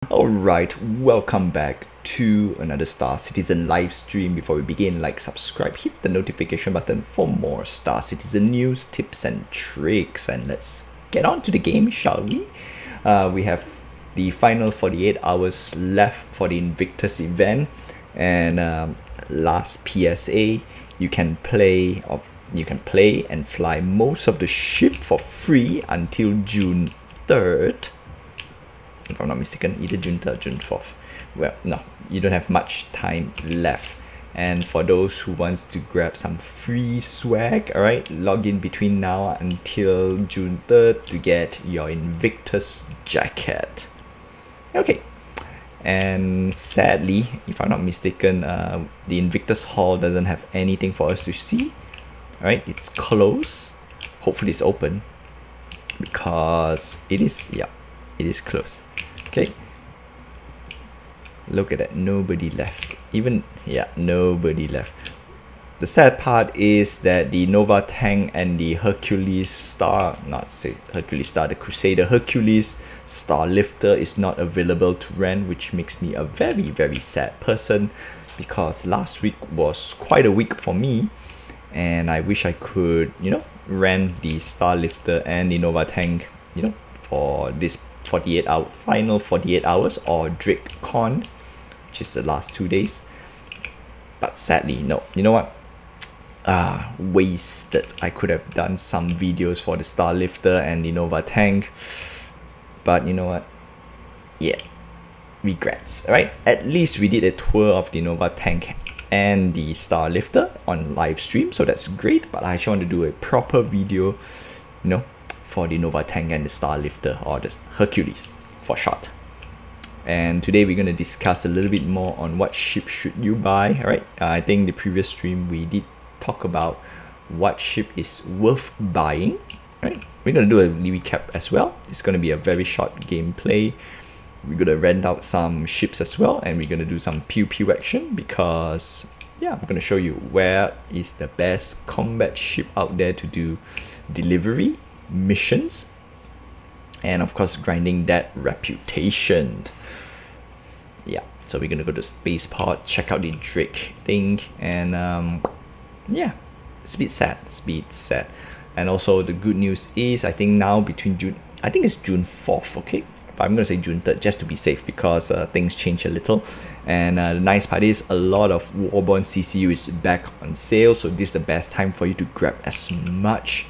Alright, welcome back to another Star Citizen live stream. Before we begin, like, subscribe, hit the notification button for more Star Citizen news, tips and tricks. And let's get on to the game, shall we? We have the final 48 hours left for the Invictus event. And last PSA, you can play and fly most of the ship for free until June 3rd. If I'm not mistaken, either June 3rd or June 4th. Well, no, you don't have much time left. And for those who wants to grab some free swag, alright, log in between now until June 3rd to get your Invictus jacket. Okay, and sadly, if I'm not mistaken, the Invictus Hall doesn't have anything for us to see. Alright, it's closed. Hopefully it's open, because it is closed. Okay, look at that, nobody left. Nobody left. The sad part is that the Nova tank and the Hercules Star, the Crusader Hercules Star Lifter is not available to rent, which makes me a very sad person, because last week was quite a week for me and I wish I could, rent the Star Lifter and the Nova tank, for this final 48 hours or DrakeCon, which is the last 2 days. But sadly, no. You know what? Wasted. I could have done some videos for the Star Lifter and the Nova tank, but you know what? Yeah, regrets. Alright, at least we did a tour of the Nova tank and the Star Lifter on live stream, so that's great. But I actually want to do a proper video, for the Nova tank and the Star Lifter, or the Hercules for short. And today we're going to discuss a little bit more on what ship should you buy. Alright, I think the previous stream we did talk about what ship is worth buying. Right, we're going to do a recap as well. It's going to be a very short gameplay. We're going to rent out some ships as well, and we're going to do some pew action, because I'm going to show you where is the best combat ship out there to do delivery missions, and of course grinding that reputation. So we're gonna go to spaceport, check out the Drake thing, and it's a bit sad. And also the good news is, I think now between June, I think it's June 4th, okay, but I'm gonna say June 3rd just to be safe, because things change a little. And the nice part is a lot of Warborn CCU is back on sale, so this is the best time for you to grab as much,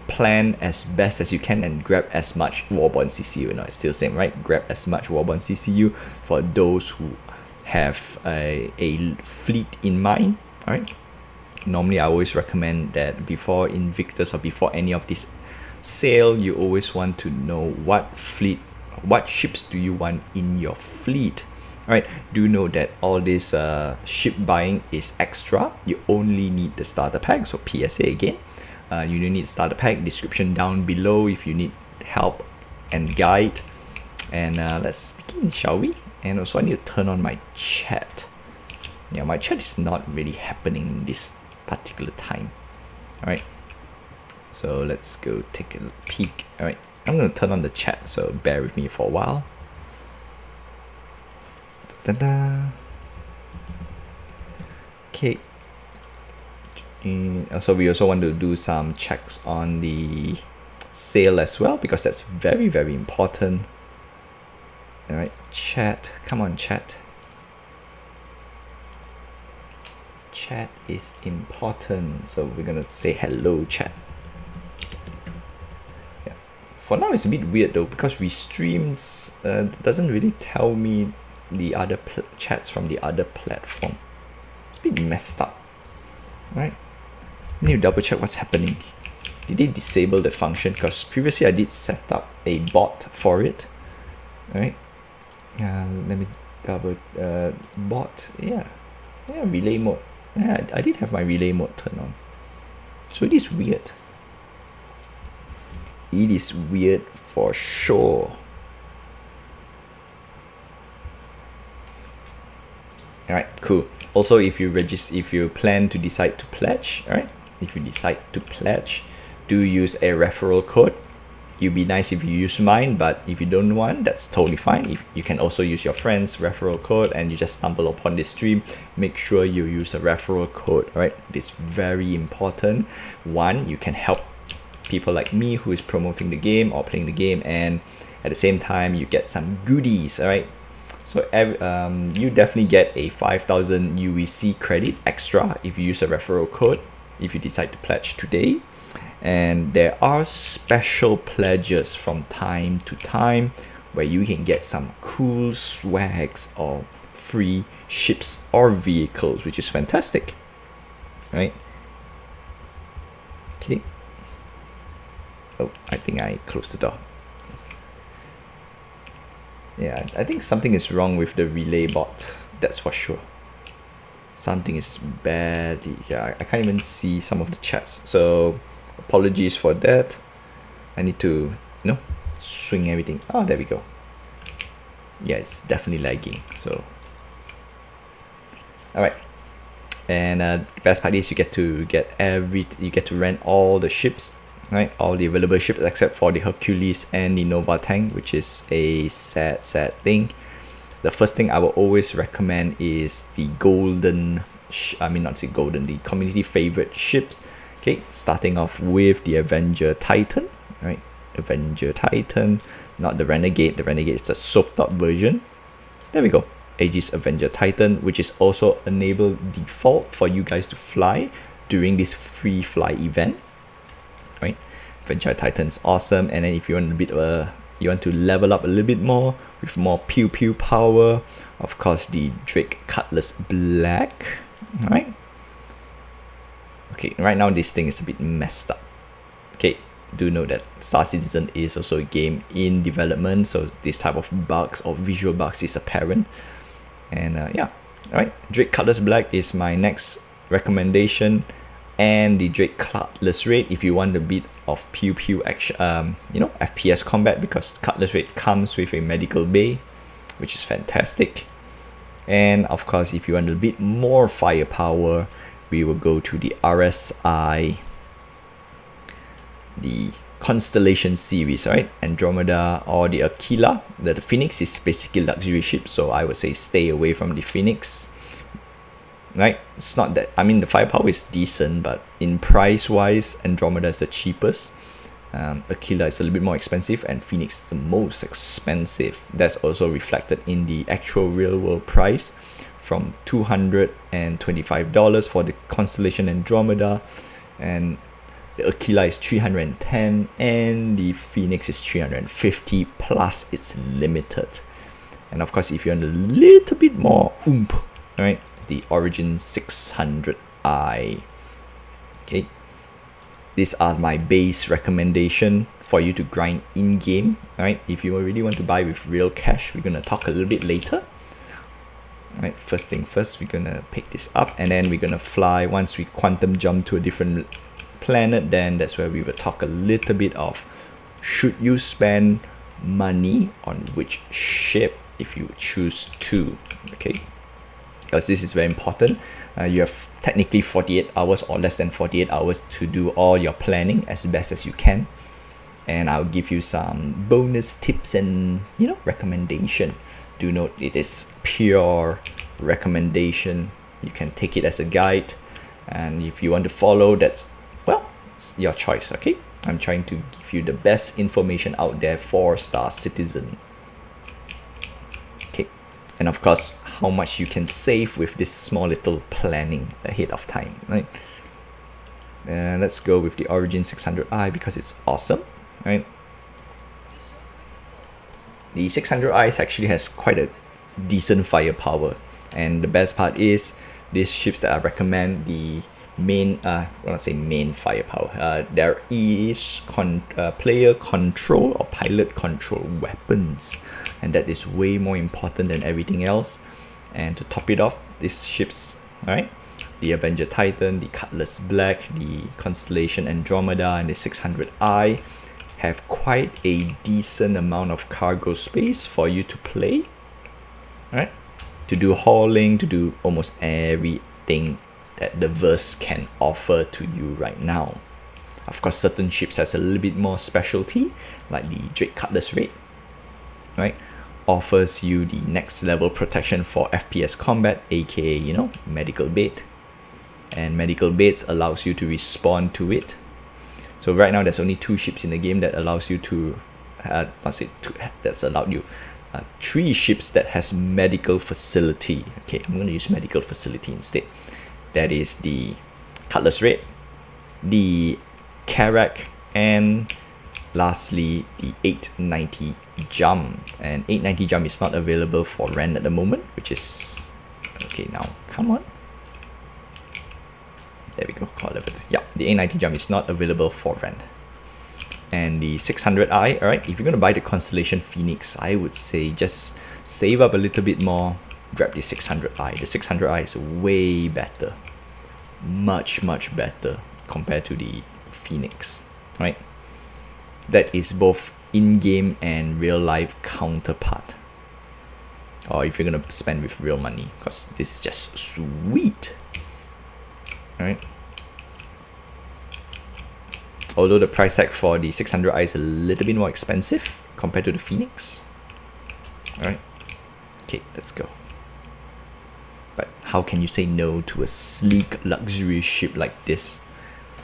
plan as best as you can and grab as much Warborn CCU. It's still the same, right? Grab as much Warborn CCU for those who have a fleet in mind. Alright, normally I always recommend that before Invictus or before any of this sale, you always want to know what ships do you want in your fleet. Alright, do know that all this ship buying is extra. You only need the starter pack, so PSA again. You don't need starter pack, description down below if you need help and guide. And let's begin, shall we? And also I need to turn on my chat. My chat is not really happening in this particular time. Alright, so let's go take a peek. Alright, I'm going to turn on the chat, so bear with me for a while. Okay. Also, we also want to do some checks on the sale as well, because that's very important. Alright, chat, come on chat. Chat is important, so we're gonna say hello chat. For now it's a bit weird though, because Restreams doesn't really tell me the other chats from the other platform. It's a bit messed up. Right, I need to double check what's happening. Did they disable the function? Because previously I did set up a bot for it. Alright, let me double bot. Relay mode. I did have my relay mode turned on, so it is weird. It is weird for sure. Alright, cool. Also, if you plan to decide to pledge, alright, if you decide to pledge, do use a referral code. it'd be nice if you use mine, but if you don't want, that's totally fine. If you can also use your friend's referral code and you just stumble upon this stream, make sure you use a referral code, right? It is very important. One, you can help people like me who is promoting the game or playing the game, and at the same time you get some goodies. All right, so you definitely get a 5,000 UEC credit extra if you use a referral code if you decide to pledge today. And there are special pledges from time to time where you can get some cool swags or free ships or vehicles, which is fantastic, right? Okay. Oh, I think I closed the door. Yeah, I think something is wrong with the relay bot, that's for sure. Something is badly, yeah, I can't even see some of the chats, so apologies for that. I need to, swing everything. Oh, there we go. Yeah, it's definitely lagging, so. All right. And the best part is you get to rent all the ships, right? All the available ships except for the Hercules and the Nova tank, which is a sad thing. The first thing I will always recommend is the golden, the community favorite ships. Okay, starting off with the Avenger Titan, right? Avenger Titan, not the Renegade. The Renegade is the soaped up version. There we go. Aegis Avenger Titan, which is also enabled default for you guys to fly during this free fly event, right? Avenger Titan is awesome. And then if you want you want to level up a little bit more with more pew pew power, of course the Drake Cutlass Black, right? Okay, right now this thing is a bit messed up. Okay, do know that Star Citizen is also a game in development, so this type of bugs or visual bugs is apparent. And yeah, alright, Drake Cutlass Black is my next recommendation, and the Drake Cutlass Red if you want a bit of pew pew action, FPS combat, because Cutlass Red comes with a medical bay, which is fantastic. And of course, if you want a bit more firepower, we will go to the RSI, the Constellation series, right? Andromeda or the Aquila. The Phoenix is basically luxury ship, so I would say stay away from the Phoenix, right? It's not that, the firepower is decent, but in price wise, Andromeda is the cheapest. Aquila is a little bit more expensive, and Phoenix is the most expensive. That's also reflected in the actual real world price, from $225 for the Constellation Andromeda, and the Aquila is $310, and the Phoenix is $350, plus it's limited. And of course, if you want a little bit more oomph, right, the Origin 600i. Okay, these are my base recommendation for you to grind in game. Right, if you really want to buy with real cash, we're gonna talk a little bit later. Right, first thing first, we're gonna pick this up, and then we're gonna fly. Once we quantum jump to a different planet, then that's where we will talk a little bit of should you spend money on which ship if you choose to. Okay, because this is very important. You have technically 48 hours or less than 48 hours to do all your planning as best as you can, and I'll give you some bonus tips and recommendation. Do note it is pure recommendation. You can take it as a guide, and if you want to follow, that's, well, it's your choice. Okay, I'm trying to give you the best information out there for Star Citizen. Okay, and of course how much you can save with this small little planning ahead of time, right? Let's go with the Origin 600i because it's awesome, right? The 600i actually has quite a decent firepower, and the best part is these ships that I recommend, the main main firepower, there is player control or pilot control weapons, and that is way more important than everything else. And to top it off, these ships, right, the Avenger Titan, the Cutlass Black, the Constellation Andromeda, and the 600i have quite a decent amount of cargo space for you to play, right? To do hauling, to do almost everything that the verse can offer to you right now. Of course, certain ships has a little bit more specialty, like the Drake Cutlass Raid, right? Offers you the next level protection for FPS combat, aka, you know, medical bait. And medical baits allows you to respond to it. So right now there's only 2 ships in the game that allows you to, that's allowed you. 3 ships that has medical facility. Okay, I'm going to use medical facility instead. That is the Cutlass Raid, the Karak, and lastly the 890 Jump. And 890 Jump is not available for rent at the moment, which is okay. Now come on, there we go. Call it. Yeah, the 890 Jump is not available for rent. And the 600i, all right, if you're going to buy the Constellation Phoenix, I would say just save up a little bit more, grab the 600i. The 600i is way better, much better compared to the Phoenix, right? That is both in-game and real-life counterpart, or if you're going to spend with real money, because this is just sweet, all right? Although the price tag for the 600i is a little bit more expensive compared to the Phoenix. Alright, okay, let's go. But how can you say no to a sleek, luxurious ship like this?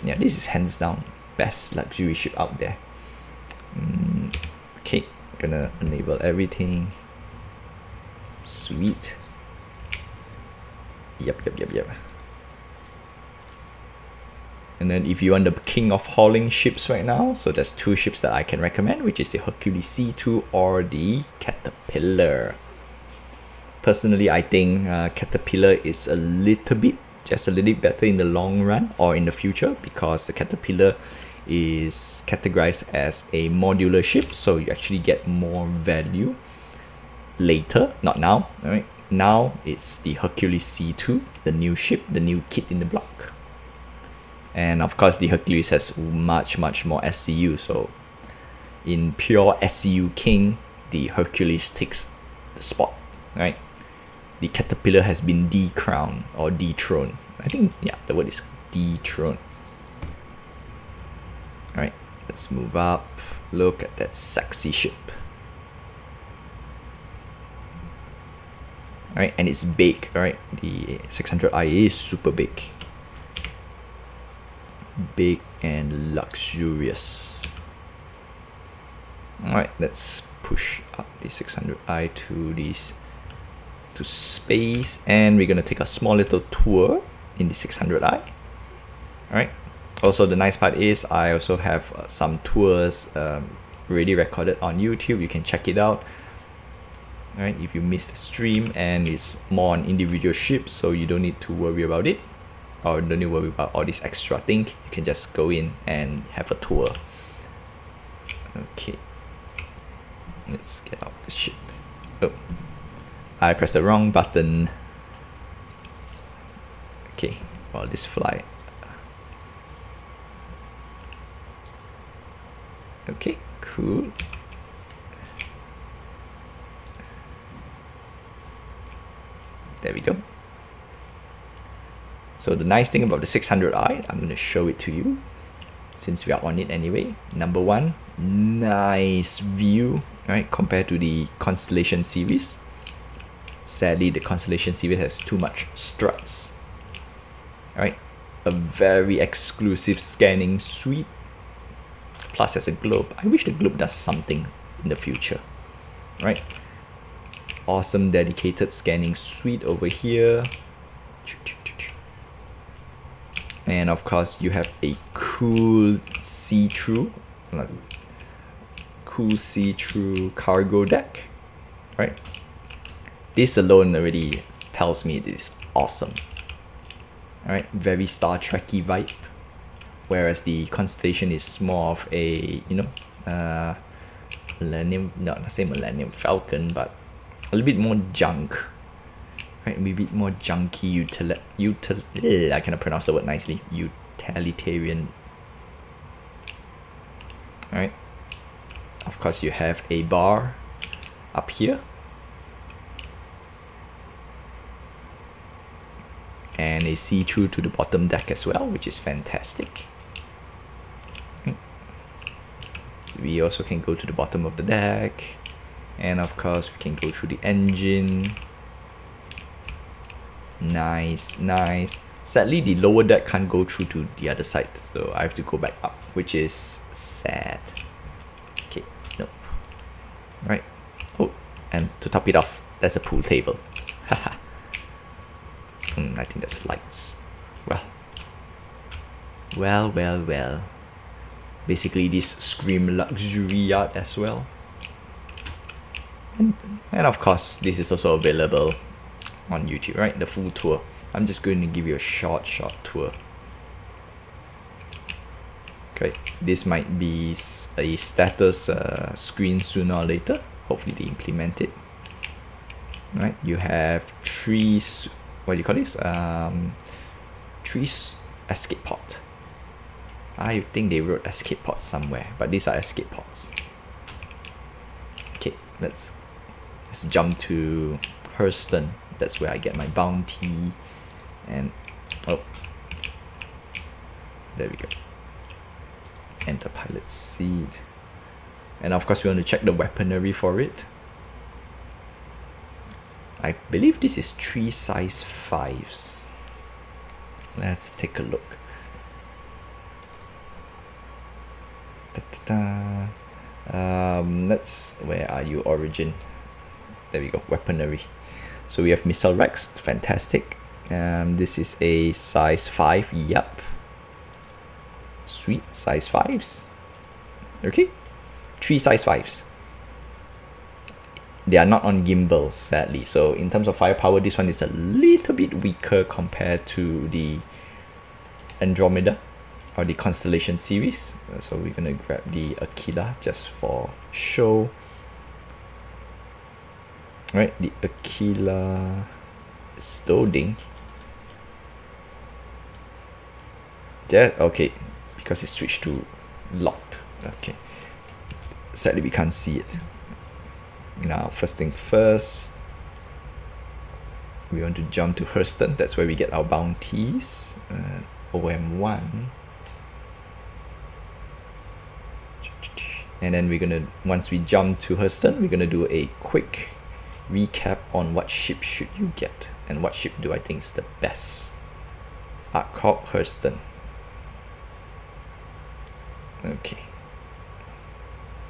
Yeah, this is hands down best luxury ship out there. Okay, gonna enable everything. Sweet. Yep. And then if you want the king of hauling ships right now, so there's 2 ships that I can recommend, which is the Hercules C2 or the Caterpillar. Personally, I think Caterpillar is just a little bit better in the long run or in the future, because the Caterpillar is categorized as a modular ship, so you actually get more value later, not now. All right, now it's the Hercules C2, the new ship, the new kid in the block. And of course the Hercules has much more SCU, so in pure SCU king, the Hercules takes the spot, right? The Caterpillar has been decrowned or dethroned. I think, yeah, the word is dethroned. Alright, let's move up. Look at that sexy ship. Alright, and it's big, alright? The 600i is super big. Big and luxurious. Alright, let's push up the 600i to space, and we're gonna take a small little tour in the 600i. Alright, also the nice part is I also have some tours already recorded on YouTube. You can check it out. Alright, if you missed the stream, and it's more on individual ships, so you don't need to worry about it, or don't need to worry about all this extra thing. You can just go in and have a tour. Okay, let's get out the ship. Oh, I pressed the wrong button. Okay, well, this fly. Okay, cool. There we go. So the nice thing about the 600i, I'm going to show it to you since we are on it anyway. Number one, nice view, right, compared to the Constellation series. Sadly, the Constellation series has too much struts. Right, a very exclusive scanning suite. Plus, there's a globe. I wish the globe does something in the future. Right, awesome dedicated scanning suite over here. And of course, you have a cool see-through cargo deck, right? This alone already tells me it is awesome. All right, very Star Trek-y vibe, whereas the Constellation is more of a, you know, Millennium, not say Millennium Falcon, but a little bit more junk. Right, maybe more junky I cannot pronounce the word nicely. Utilitarian. Alright. Of course, you have a bar up here. And a see-through to the bottom deck as well, which is fantastic. we also can go to the bottom of the deck, and of course we can go through the engine. Nice, nice. Sadly, the lower deck can't go through to the other side, so I have to go back up, which is sad. Okay, nope. Right. Oh, and to top it off, there's a pool table. Haha. I think that's lights. Well. Basically, this scream luxury yard as well. And of course, this is also available on YouTube, right? The full tour. I'm just going to give you a short tour. Okay, this might be a status screen sooner or later. Hopefully they implement it. Right, you have three, what do you call this? Three escape pod. I think they wrote escape pods somewhere, but these are escape pods. Okay, let's jump to Hurston. That's where I get my bounty. And oh, there we go. Enter pilot seat. And of course we want to check the weaponry for it. I believe this is 3 size 5s. Let's take a look. Let's, where are you, origin? There we go, weaponry. So we have missile racks, fantastic. This is a size 5, yep. Sweet, size 5s. Okay, 3 size 5s. They are not on gimbal, sadly. So in terms of firepower, this one is a little bit weaker compared to the Andromeda or the Constellation series. So we're gonna grab the Aquila just for show. Right, the Aquila is loading. That okay, because it switched to locked. Okay, sadly we can't see it. Now, first thing first, we want to jump to Hurston. That's where we get our bounties. OM1. And then we're gonna, once we jump to Hurston, we're gonna do a quick recap on what ship should you get and what ship do I think is the best. Arcorp Hurston. Okay.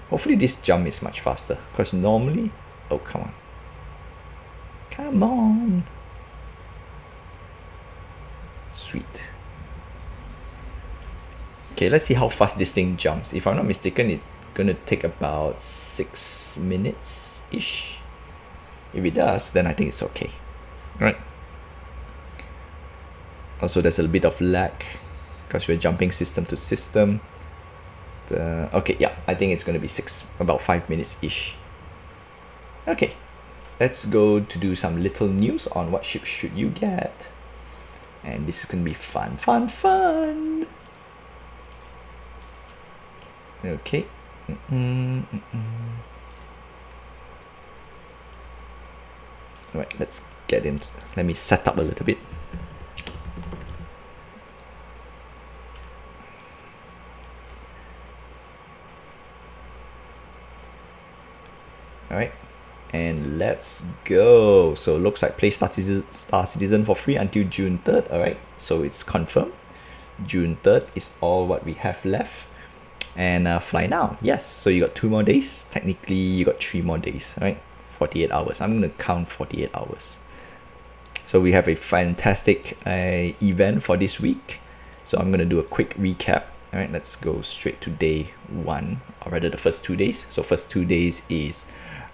Hopefully this jump is much faster, because normally, oh come on, sweet. Okay, let's see how fast this thing jumps. If I'm not mistaken, it's gonna take about 6 minutes ish. If it does, then I think it's okay. Right. Also, there's a bit of lag because we're jumping system to system. Okay, yeah, I think it's gonna be about 5 minutes ish. Okay, let's go to do some little news on what ship should you get, and this is gonna be fun. Okay. Right, let's get in. Let me set up a little bit. Alright, and let's go. So looks like play Star Citizen for free until June 3rd. Alright, so it's confirmed. June 3rd is all what we have left. And fly now. Yes, so you got 2 more days. Technically, you got 3 more days. Right, 48 hours. I'm going to count 48 hours. So we have a fantastic event for this week. So I'm going to do a quick recap. Alright, let's go straight to day 1, or rather the first 2 days. So first 2 days is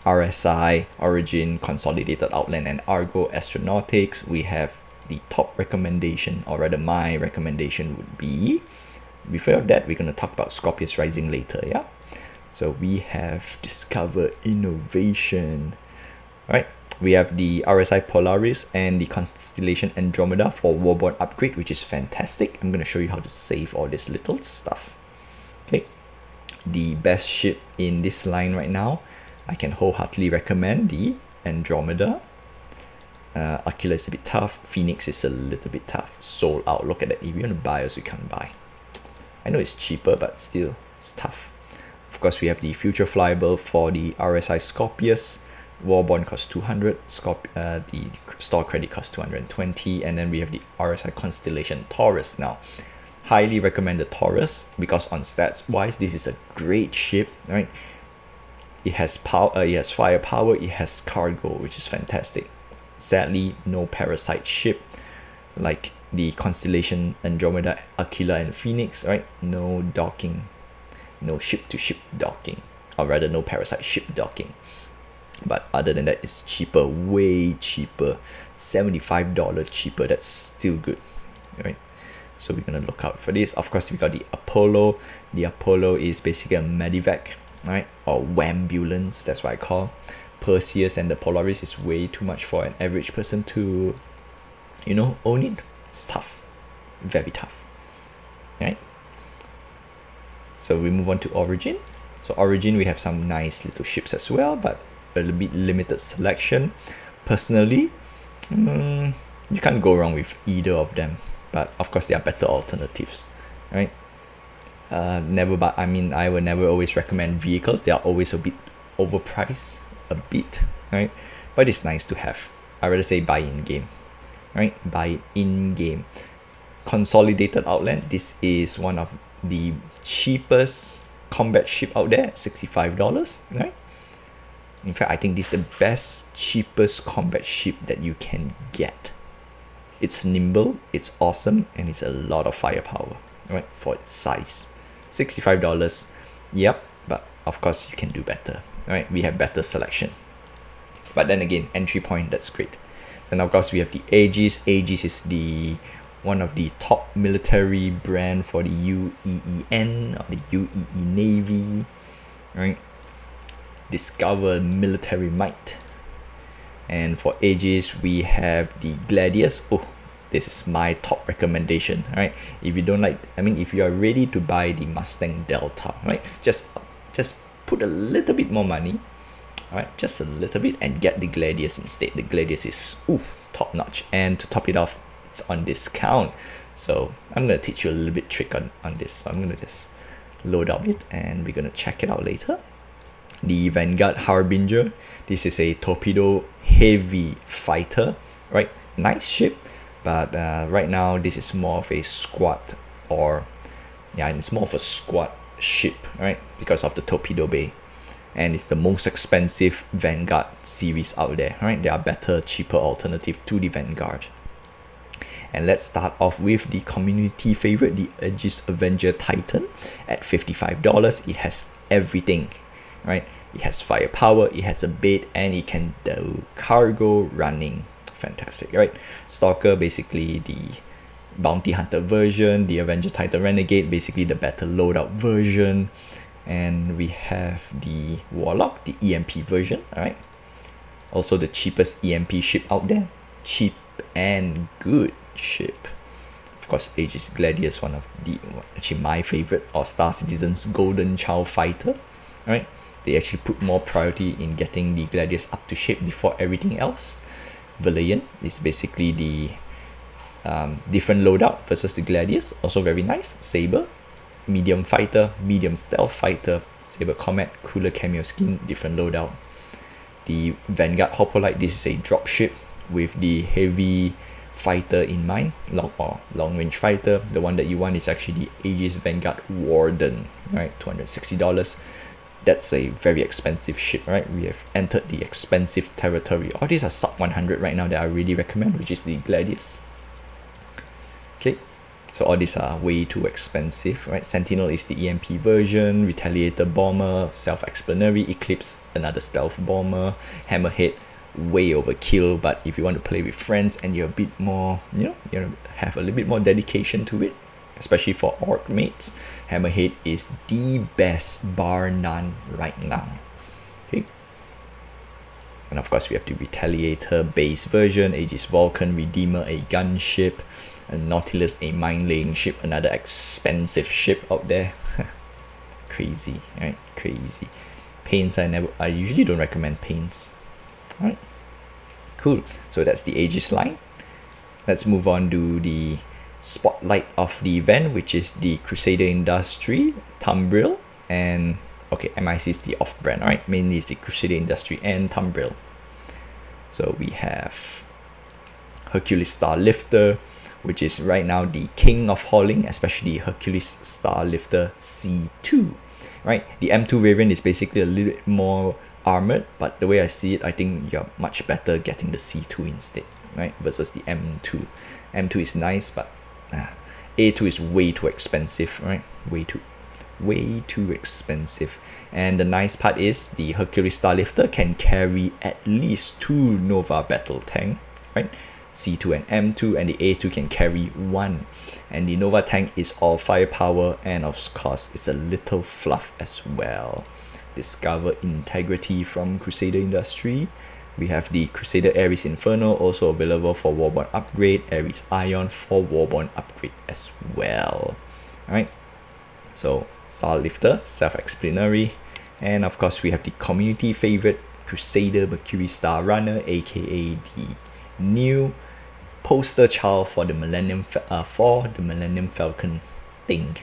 RSI, Origin, Consolidated Outland, and Argo Astronautics. We have the top recommendation, or rather my recommendation would be, before that we're going to talk about Scorpius Rising later. Yeah, so we have Discover Innovation. All right, we have the RSI Polaris and the Constellation Andromeda for Warborn upgrade, which is fantastic. I'm going to show you how to save all this little stuff. Okay, the best ship in this line right now, I can wholeheartedly recommend the Andromeda. Aquila is a bit tough. Phoenix is a little bit tough. Sold out. Look at that. If you want to buy, also you can't buy. I know it's cheaper, but still, it's tough. Of Of course, we have the Future Flyable for the RSI Scorpius. Warbond costs 200. The store credit costs 220. And then we have the RSI Constellation Taurus. Now, highly recommend the Taurus because on stats wise, this is a great ship, right? It has power, it has firepower, it has cargo, which is fantastic. Sadly, no parasite ship like the Constellation Andromeda, Aquila, and Phoenix, right? No docking, no ship-to-ship docking, or rather, no parasite ship docking. But other than that, it's cheaper, way cheaper, $75 cheaper. That's still good, right? So we're gonna look out for this. Of course, we got the Apollo. The Apollo is basically a medevac, right? Or wambulance, that's what I call. Perseus and the Polaris is way too much for an average person to, you know, own it. It's tough, very tough, right? So we move on to Origin. So Origin, we have some nice little ships as well, but a little bit limited selection. Personally, you can't go wrong with either of them, but of course there are better alternatives, right? But I will never always recommend vehicles. They are always a bit overpriced, a bit, right? But it's nice to have. I rather say buy in game, right? Buy in game. Consolidated Outland. This is one of the cheapest combat ship out there, $65, right? In fact, I think this is the best, cheapest combat ship that you can get. It's nimble, it's awesome, and it's a lot of firepower, right? For its size. $65, yep, but of course you can do better, right? We have better selection. But then again, entry point, that's great. Then of course we have the Aegis. Aegis is the one of the top military brand for the UEEN or the UEE Navy, right? Discover military might. And for Aegis, we have the Gladius. Oh, this is my top recommendation, right? If you don't like, if you are ready to buy the Mustang Delta, right? Just put a little bit more money, right? Just a little bit, and get the Gladius instead. The Gladius is top notch, and to top it off, it's on discount. So I'm gonna teach you a little bit trick on this. So I'm gonna just load up it, and we're gonna check it out later. The Vanguard Harbinger. This is a torpedo heavy fighter, right? Nice ship, but right now this is more of a squad, it's more of a squad ship, right? Because of the torpedo bay, and it's the most expensive Vanguard series out there, right? There are better, cheaper alternative to the Vanguard. And let's start off with the community favorite, the Aegis Avenger Titan at $55. It has everything, right? It has firepower, it has a bait, and it can do cargo running. Fantastic, right? Stalker, basically the bounty hunter version. The Avenger Titan Renegade, basically the better loadout version. And we have the Warlock, the EMP version, alright? Also the cheapest EMP ship out there. Cheap and good ship. Of course, Aegis Gladius, one of the, actually my favorite, or Star Citizen's Golden Child Fighter, alright? They actually put more priority in getting the Gladius up to shape before everything else. Valiant is basically the different loadout versus the Gladius, also very nice. Saber, medium fighter, medium stealth fighter. Saber Comet, cooler cameo skin, different loadout. The Vanguard Hoplite, this is a drop ship with the heavy fighter in mind, long range fighter. The one that you want is actually the Aegis Vanguard Warden, right? $260. That's a very expensive ship, right? We have entered the expensive territory. All these are sub 100 right now that I really recommend, which is the Gladius. Okay, so all these are way too expensive, right? Sentinel is the EMP version, Retaliator Bomber, Self-Explanatory, Eclipse, another stealth bomber, Hammerhead, way overkill, but if you want to play with friends and you're a bit more, you have a little bit more dedication to it, especially for orc mates, Hammerhead is the best, bar none, right now. Okay. And of course we have the Retaliator base version, Aegis Vulcan, Redeemer, a gunship, and Nautilus, a mine-laying ship, another expensive ship out there. Crazy, right? Crazy. Paints, I usually don't recommend paints. Alright. Cool. So that's the Aegis line. Let's move on to the spotlight of the event, which is the Crusader Industry Tumble, and okay, MIC is the off-brand, right? Mainly it's the Crusader Industry and Tumble. So we have Hercules Star Lifter, which is right now the king of hauling, especially Hercules Star Lifter C2, right? The M2 variant is basically a little bit more armored, but the way I see it, I think you're much better getting the C2 instead, right? Versus the M2. M2 is nice, but A2 is way too expensive, right? Way too expensive. And the nice part is the Hercules Star Lifter can carry at least 2 Nova battle tank, right? C2 and M2, and the A2 can carry 1. And the Nova tank is all firepower, and of course it's a little fluff as well. Discover Integrity from Crusader Industry. We have the Crusader Ares Inferno, also available for Warborn upgrade, Ares Ion for Warborn upgrade as well. Alright, so Star Lifter, self-explanatory. And of course we have the community favorite Crusader Mercury Star Runner, aka the new poster child for the Millennium Falcon thing.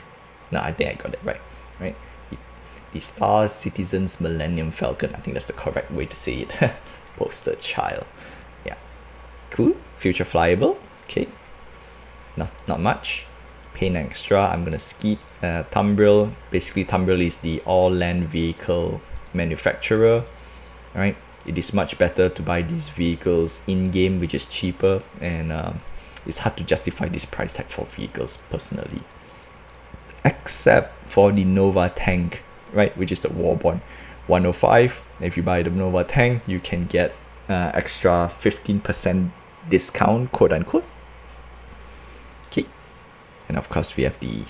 No, I think I got it right. The Star Citizens Millennium Falcon. I think that's the correct way to say it. Poster child. Yeah. Cool. Future flyable. Okay. Not much. Paint extra. I'm gonna skip. Tumble. Basically, Tumble is the all-land vehicle manufacturer. Right. It is much better to buy these vehicles in-game, which is cheaper, and it's hard to justify this price tag for vehicles personally. Except for the Nova tank, right, which is the Warborn 105. If you buy the Nova tank, you can get extra 15% discount, quote unquote. Okay, and of course we have the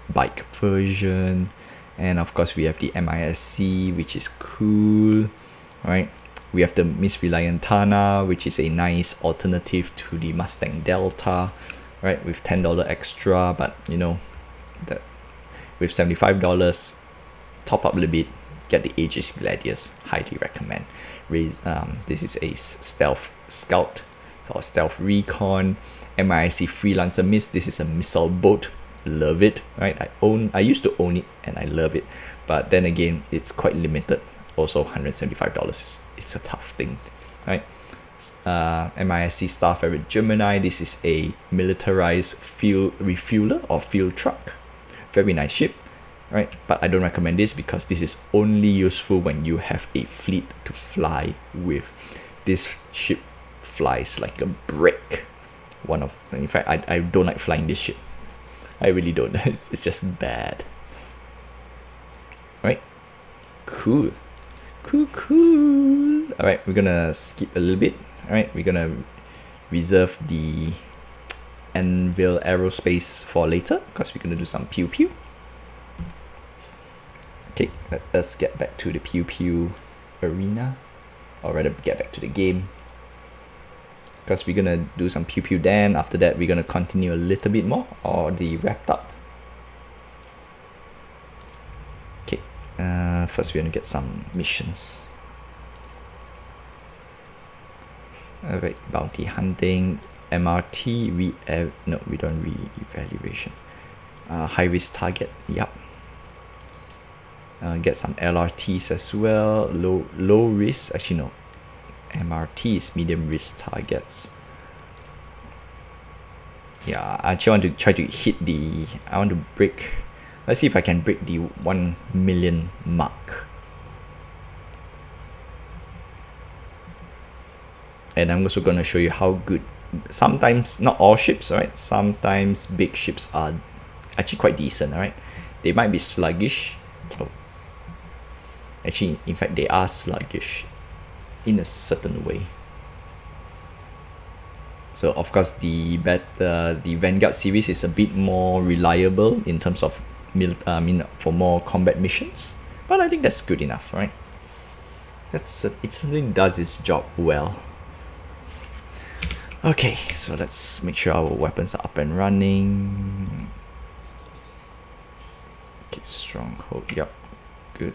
bike version, and of course we have the MISC, which is cool. Right, we have the Miss Reliant Tana, which is a nice alternative to the Mustang Delta, right, with $10 extra, but you know that with $75, top up a little bit, get the Aegis Gladius, highly recommend. This is a stealth scout or stealth recon. MIC Freelancer Miss, this is a missile boat, love it, right? I used to own it and I love it, but then again it's quite limited. Also $175, it's a tough thing, right? MISC Star Favorite Gemini, this is a militarized field refueler or field truck. Very nice ship, right? But I don't recommend this because this is only useful when you have a fleet to fly with. This ship flies like a brick. In fact, I don't like flying this ship. I really don't. It's just bad. Right? Cool. Alright, we're gonna skip a little bit. Alright, we're gonna reserve the Anvil Aerospace for later because we're gonna do some pew pew. Okay, let us get back to the pew pew arena, or rather get back to the game, because we're gonna do some pew pew. Then after that we're gonna continue a little bit more, or the wrapped up. Okay, first we're gonna get some missions. Alright, bounty hunting, MRT, we don't re-evaluation. High risk target, yep. Get some LRTs as well. Low risk, actually no. MRT is medium risk targets. Yeah, I actually want to try to hit I want to break. Let's see if I can break the 1 million mark. And I'm also going to show you how good, sometimes, not all ships, right? Sometimes big ships are actually quite decent, right? They might be sluggish. Oh. Actually, in fact, they are sluggish in a certain way. So of course the Vanguard series is a bit more reliable in terms of for more combat missions, but I think that's good enough, right? It certainly does its job well. Okay, so let's make sure our weapons are up and running. Okay, stronghold, yep, good.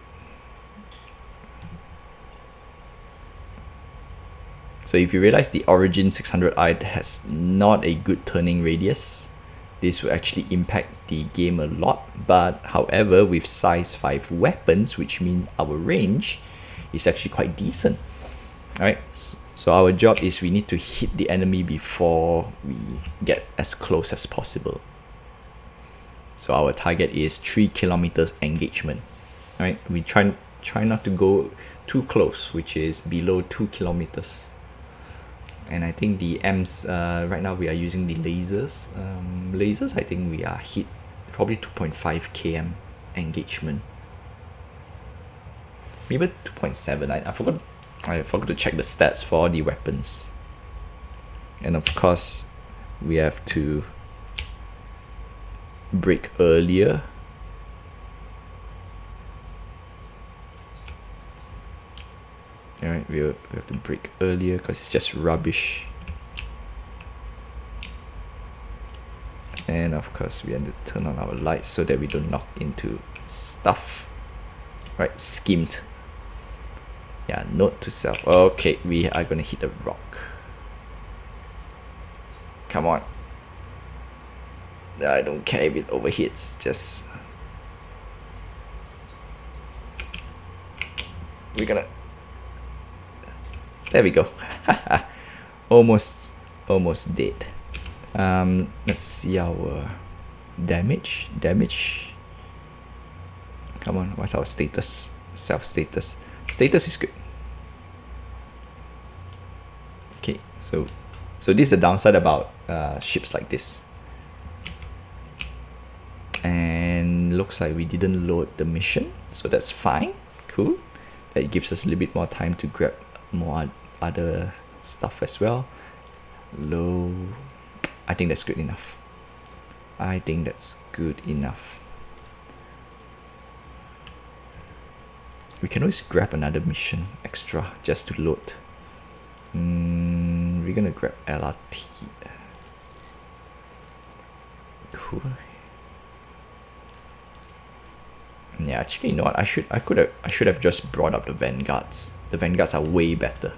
So if you realize the Origin 600i has not a good turning radius, this will actually impact the game a lot. But however, with size 5 weapons, which means our range is actually quite decent. Alright, so our job is we need to hit the enemy before we get as close as possible. So our target is 3 kilometers engagement. Alright, we try not to go too close, which is below 2 kilometers. And I think the M's, right now we are using the lasers. Lasers, I think we are hit probably 2.5 km engagement. Maybe 2.7. I forgot to check the stats for the weapons. And of course, we have to break earlier. Alright, we have to break earlier because it's just rubbish. And of course, we have to turn on our lights so that we don't knock into stuff. Right, skimmed. Yeah, note to self. Okay, we are gonna hit a rock. Come on. I don't care if it overhits, just... We're gonna... There we go. almost dead. Let's see our damage. Come on, what's our status? Self status. Status is good. Okay, so this is the downside about ships like this. And looks like we didn't load the mission, so that's fine. Cool. That gives us a little bit more time to grab more other stuff as well. Low. I think that's good enough. We can always grab another mission extra just to load. We're gonna grab LRT. Cool. Yeah, actually, you know what? I should have just brought up the Vanguards. The Vanguards are way better.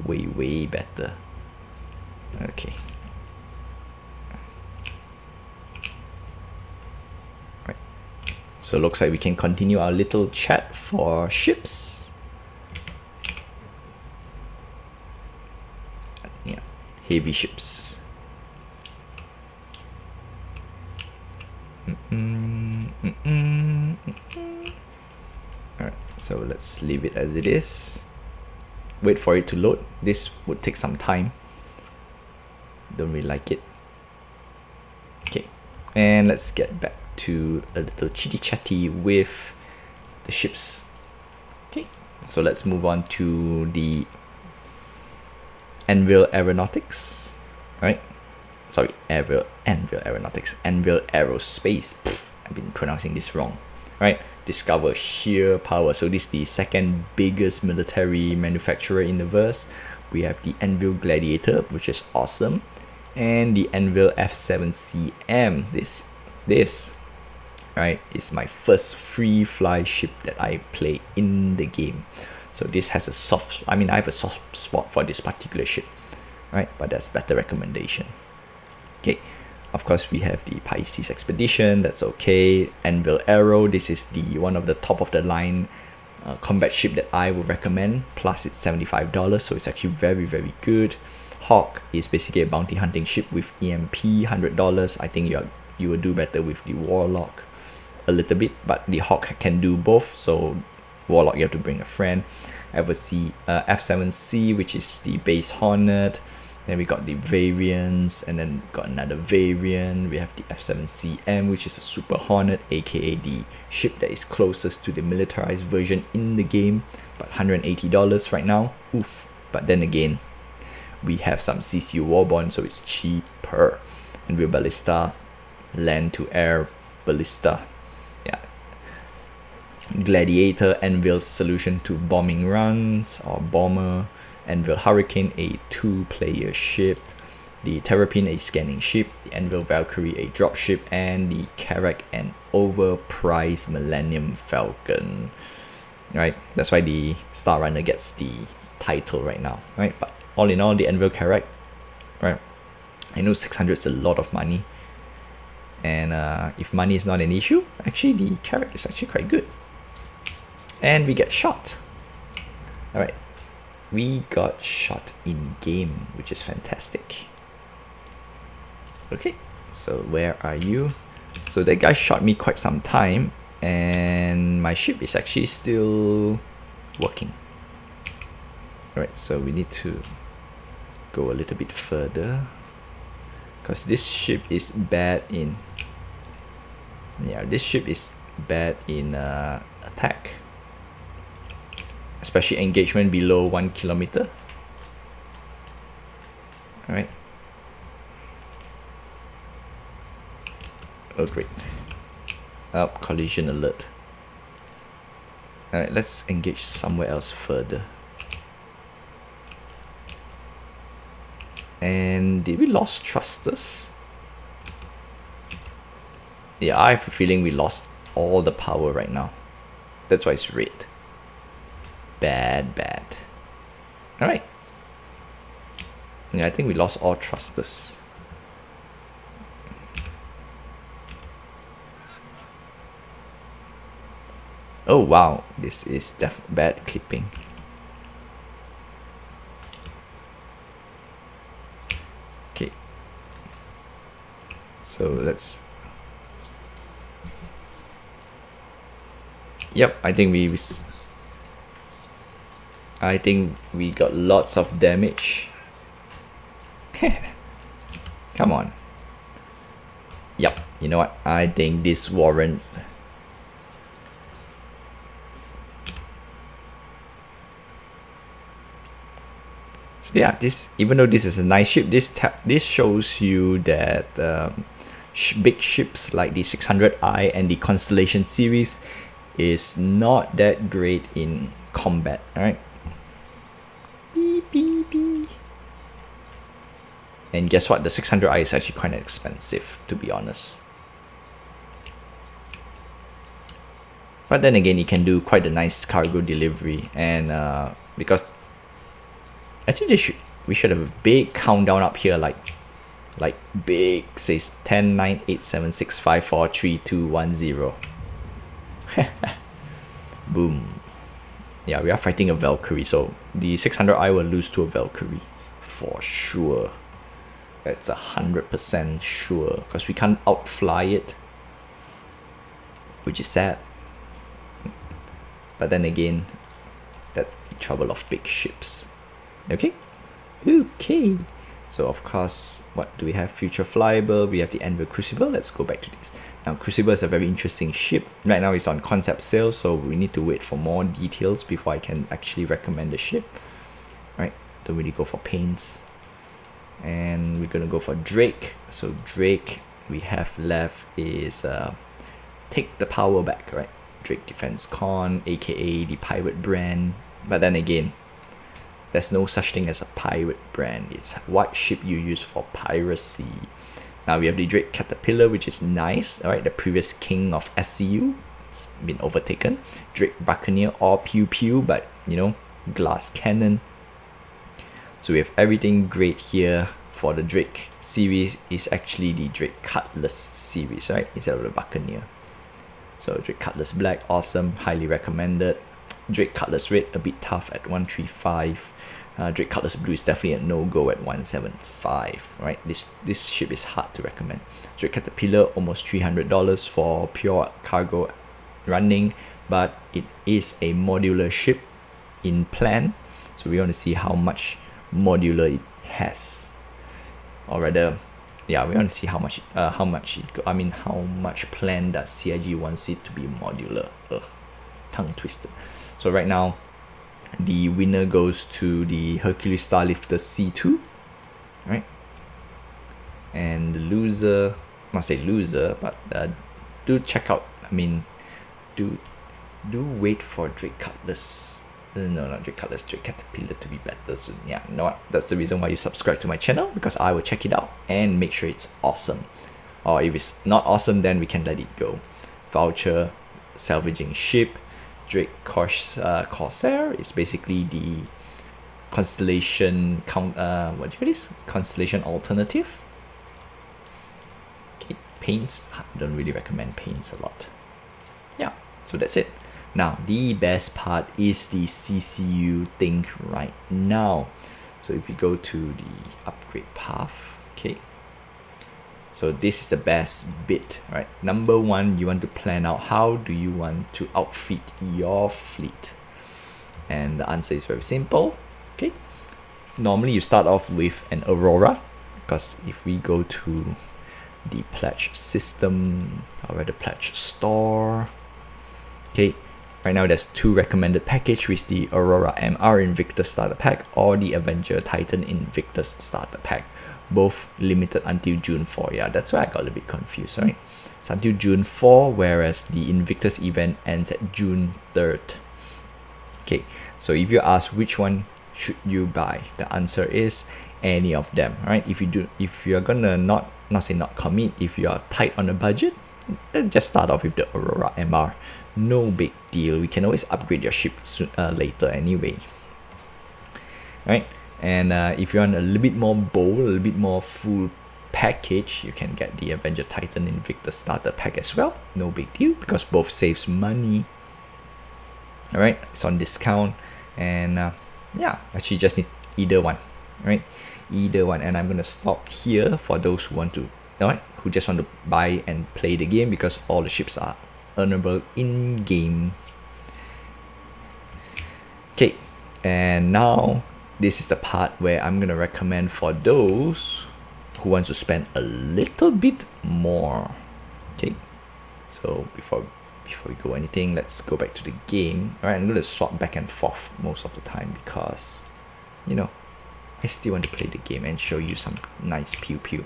Way better. Okay. Right. So it looks like we can continue our little chat for ships. Yeah, heavy ships. Alright, so let's leave it as it is. Wait for it to load. This would take some time. Don't really like it. Okay, and let's get back to a little chitty chatty with the ships. Okay, so let's move on to the Anvil Aeronautics. Alright, sorry, Anvil Aeronautics, Anvil Aerospace. I've been pronouncing this wrong. Right, discover sheer power. So this is the second biggest military manufacturer in the verse. We have the Anvil Gladiator, which is awesome, and the Anvil F7CM. This right is my first free fly ship that I play in the game. So this has a I have a soft spot for this particular ship, right? But that's better recommendation. Okay. Of course, we have the Pisces Expedition, that's okay. Anvil Aero, this is the one of the top of the line combat ship that I would recommend. Plus it's $75, so it's actually very good. Hawk is basically a bounty hunting ship with EMP, $100. I think you will do better with the Warlock a little bit, but the Hawk can do both, so Warlock you have to bring a friend. F7C, which is the base Hornet. Then we got the variants, and then got another variant. We have the F7CM, which is a Super Hornet, aka the ship that is closest to the militarized version in the game, but $180 right now. Oof. But then again, we have some CCU Warbond, so it's cheaper. Anvil Ballista, land to air ballista. Yeah. Gladiator, Anvil's solution to bombing runs or bomber. Anvil Hurricane, a 2-player ship. The Terrapin, a scanning ship. The Anvil Valkyrie, a drop ship. And the Carrack, an overpriced Millennium Falcon. Right, that's why the Star Runner gets the title right now. Right, but all in all, the Anvil Carrack, right, I know 600 is a lot of money, And if money is not an issue, actually the carrot is actually quite good. And we get shot. Alright, we got shot in game, which is fantastic. Okay, so where are you? So that guy shot me quite some time, and my ship is actually still working. Alright, so we need to go a little bit further, because this ship is bad in attack, especially engagement below 1 kilometer. Alright. Oh great. Up, collision alert. Alright, let's engage somewhere else further. And did we lost thrusters? Yeah, I have a feeling we lost all the power right now. That's why it's red. Bad. Alright. Yeah, I think we lost all thrusters. Oh wow, this is bad clipping. Okay. So let's... Yep, I think we got lots of damage. Come on. Yep, you know what? I think this warrant... So yeah, this, even though this is a nice ship, this shows you that big ships like the 600i and the Constellation series is not that great in combat. Alright. Beep, beep, beep. And guess what? The 600i is actually quite expensive, to be honest. But then again, it can do quite a nice cargo delivery, and because actually we should have a big countdown up here, like big, says 10, 9, 8, 7, 6, 5, 4, 3, 2, 1, 0. Boom. Yeah, we are fighting a Valkyrie, so the 600i will lose to a Valkyrie for sure. That's 100% sure, because we can't outfly it, which is sad. But then again, that's the trouble of big ships. Okay. So of course, what do we have? Future Flyable, we have the Anvil Crucible. Let's go back to this. Now Crucible is a very interesting ship. Right now it's on concept sale, so we need to wait for more details before I can actually recommend the ship. Right, don't really go for paints. And we're gonna go for Drake. So Drake we have left is take the power back, right? Drake Defense Con, aka the pirate brand. But then again, there's no such thing as a pirate brand. It's what ship you use for piracy. Now we have the Drake Caterpillar, which is nice. Alright, the previous king of SCU. It's been overtaken. Drake Buccaneer, all pew pew, but you know, glass cannon. So we have everything great here. For the Drake series is actually the Drake Cutlass series, right? Instead of the Buccaneer. So Drake Cutlass Black, awesome, highly recommended. Drake Cutlass Red, a bit tough at 135. Drake Cutlass Blue is definitely a no-go at 175, right? This ship is hard to recommend. Drake Caterpillar, almost $300 for pure cargo running, but it is a modular ship in plan, so we want to see how much modular it has, or rather, yeah, we want to see how much plan that CIG wants it to be modular. Tongue twister. So right now, the winner goes to the Hercules Starlifter C2, right? And the loser, I must say loser, but do check out. I mean, do wait for Drake Cutlass. No, not Drake Cutlass, Drake Caterpillar to be better soon. Yeah, you know what? That's the reason why you subscribe to my channel, because I will check it out and make sure it's awesome. Or if it's not awesome, then we can let it go. Voucher, salvaging ship. Drake Corsair is basically the Constellation Constellation alternative. Okay, paints. I don't really recommend paints a lot. Yeah, so that's it. Now, the best part is the CCU thing right now. So if you go to the upgrade path, okay. So this is the best bit, right? Number one, you want to plan out how do you want to outfit your fleet. And the answer is very simple, okay. Normally you start off with an Aurora, because if we go to the pledge system, or rather pledge store, okay, right now there's two recommended package, with the Aurora MR Invictus Starter Pack or the Avenger Titan Invictus Starter Pack, both limited until June 4. Yeah, that's why I got a bit confused, right? It's until June 4, whereas the Invictus event ends at June 3rd. Okay, so if you ask which one should you buy, the answer is any of them, right? If you're gonna not commit, if you are tight on a budget, then just start off with the Aurora MR. No big deal. We can always upgrade your ship later anyway, right? And if you want a little bit more bold, a little bit more full package, you can get the Avenger Titan Invictus Starter Pack as well. No big deal, because both saves money. All right, it's on discount, and yeah, actually just need either one, right? Either one. And I'm gonna stop here for those who want to, right, who just want to buy and play the game, because all the ships are earnable in game. Okay, and now this is the part where I'm gonna recommend for those who want to spend a little bit more. Okay, so before we go anything, let's go back to the game. All right, I'm gonna swap back and forth most of the time, because you know, I still want to play the game and show you some nice pew pew.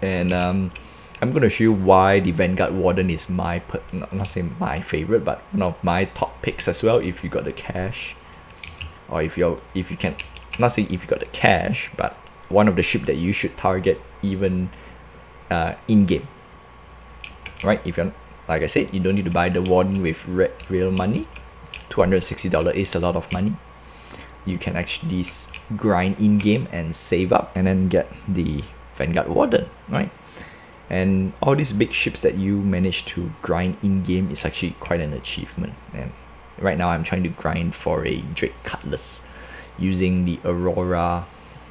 And I'm gonna show you why the Vanguard Warden is my not saying my favorite, but one of my top picks as well. If you got the cash, or if you can, not saying if you got the cash, but one of the ship that you should target even in game, right? If you're, like I said, you don't need to buy the Warden with real money. $260 is a lot of money. You can actually grind in game and save up, and then get the Vanguard Warden, right? And all these big ships that you manage to grind in game is actually quite an achievement. And right now I'm trying to grind for a Drake Cutlass using the Aurora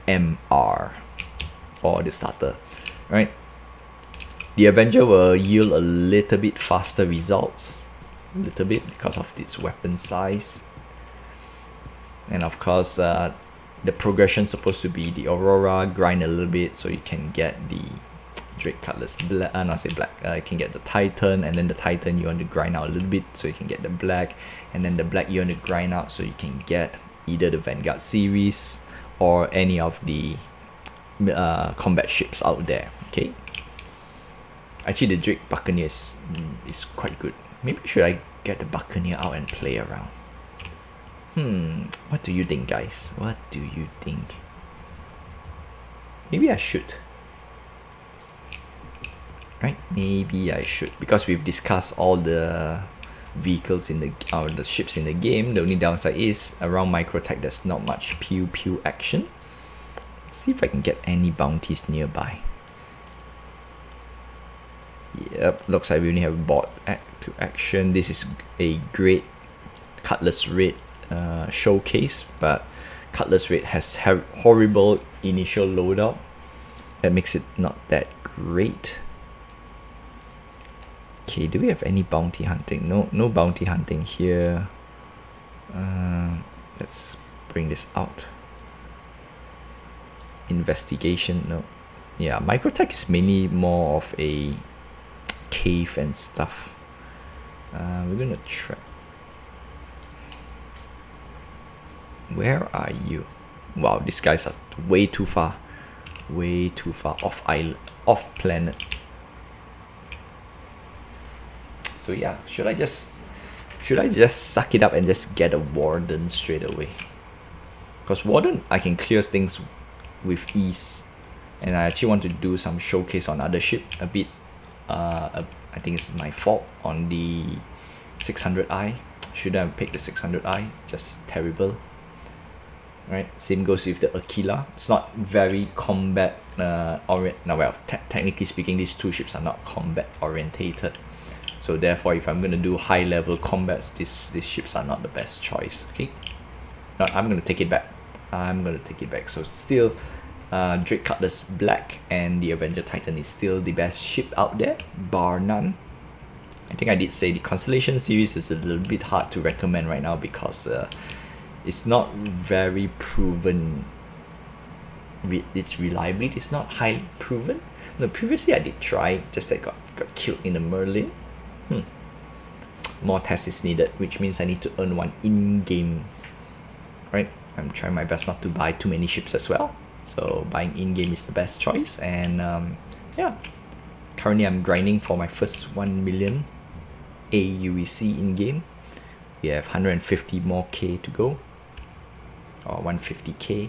MR, or the starter, right? The Avenger will yield a little bit faster results, a little bit, because of its weapon size. And of course, the progression supposed to be the Aurora, grind a little bit so you can get the Drake Cutlass black, not say black, you can get the Titan, and then the Titan you want to grind out a little bit so you can get the black, and then the black you want to grind out so you can get either the Vanguard series or any of the combat ships out there. Okay, actually the Drake Buccaneer is quite good. Maybe should I get the Buccaneer out and play around? What do you think, guys? What do you think? Maybe I should. Right? Maybe I should, because we've discussed all the vehicles in the ships in the game. The only downside is around Microtech there's not much pew pew action. Let's see if I can get any bounties nearby. Yep, looks like we only have bot to action. This is a great Cutlass Raid showcase, but Cutlass Raid has horrible initial loadout. That makes it not that great. Okay, do we have any bounty hunting? No bounty hunting here. Let's bring this out. Investigation, no. Yeah, Microtech is mainly more of a cave and stuff. We're gonna try. Where are you? Wow, these guys are way too far off island, off planet. So yeah, should I just suck it up and just get a Warden straight away? Because Warden, I can clear things with ease, and I actually want to do some showcase on other ship a bit. I think it's my fault on the 600i. Should I have picked the 600i? Just terrible. right? Same goes with the Aquila. It's not very combat technically speaking, these two ships are not combat orientated. So therefore, if I'm gonna do high level combats, these ships are not the best choice. Okay, now I'm gonna take it back. So still, Drake Cutlass Black and the Avenger Titan is still the best ship out there, bar none. I think I did say the Constellation series is a little bit hard to recommend right now because it's not very proven. Its reliability is not highly proven. No, previously I did try, just that got killed in the Merlin. More tests is needed, which means I need to earn one in-game. Right? I'm trying my best not to buy too many ships as well. So buying in-game is the best choice. And yeah, currently I'm grinding for my first 1 million AUEC in-game. We have 150 more K to go, or 150K.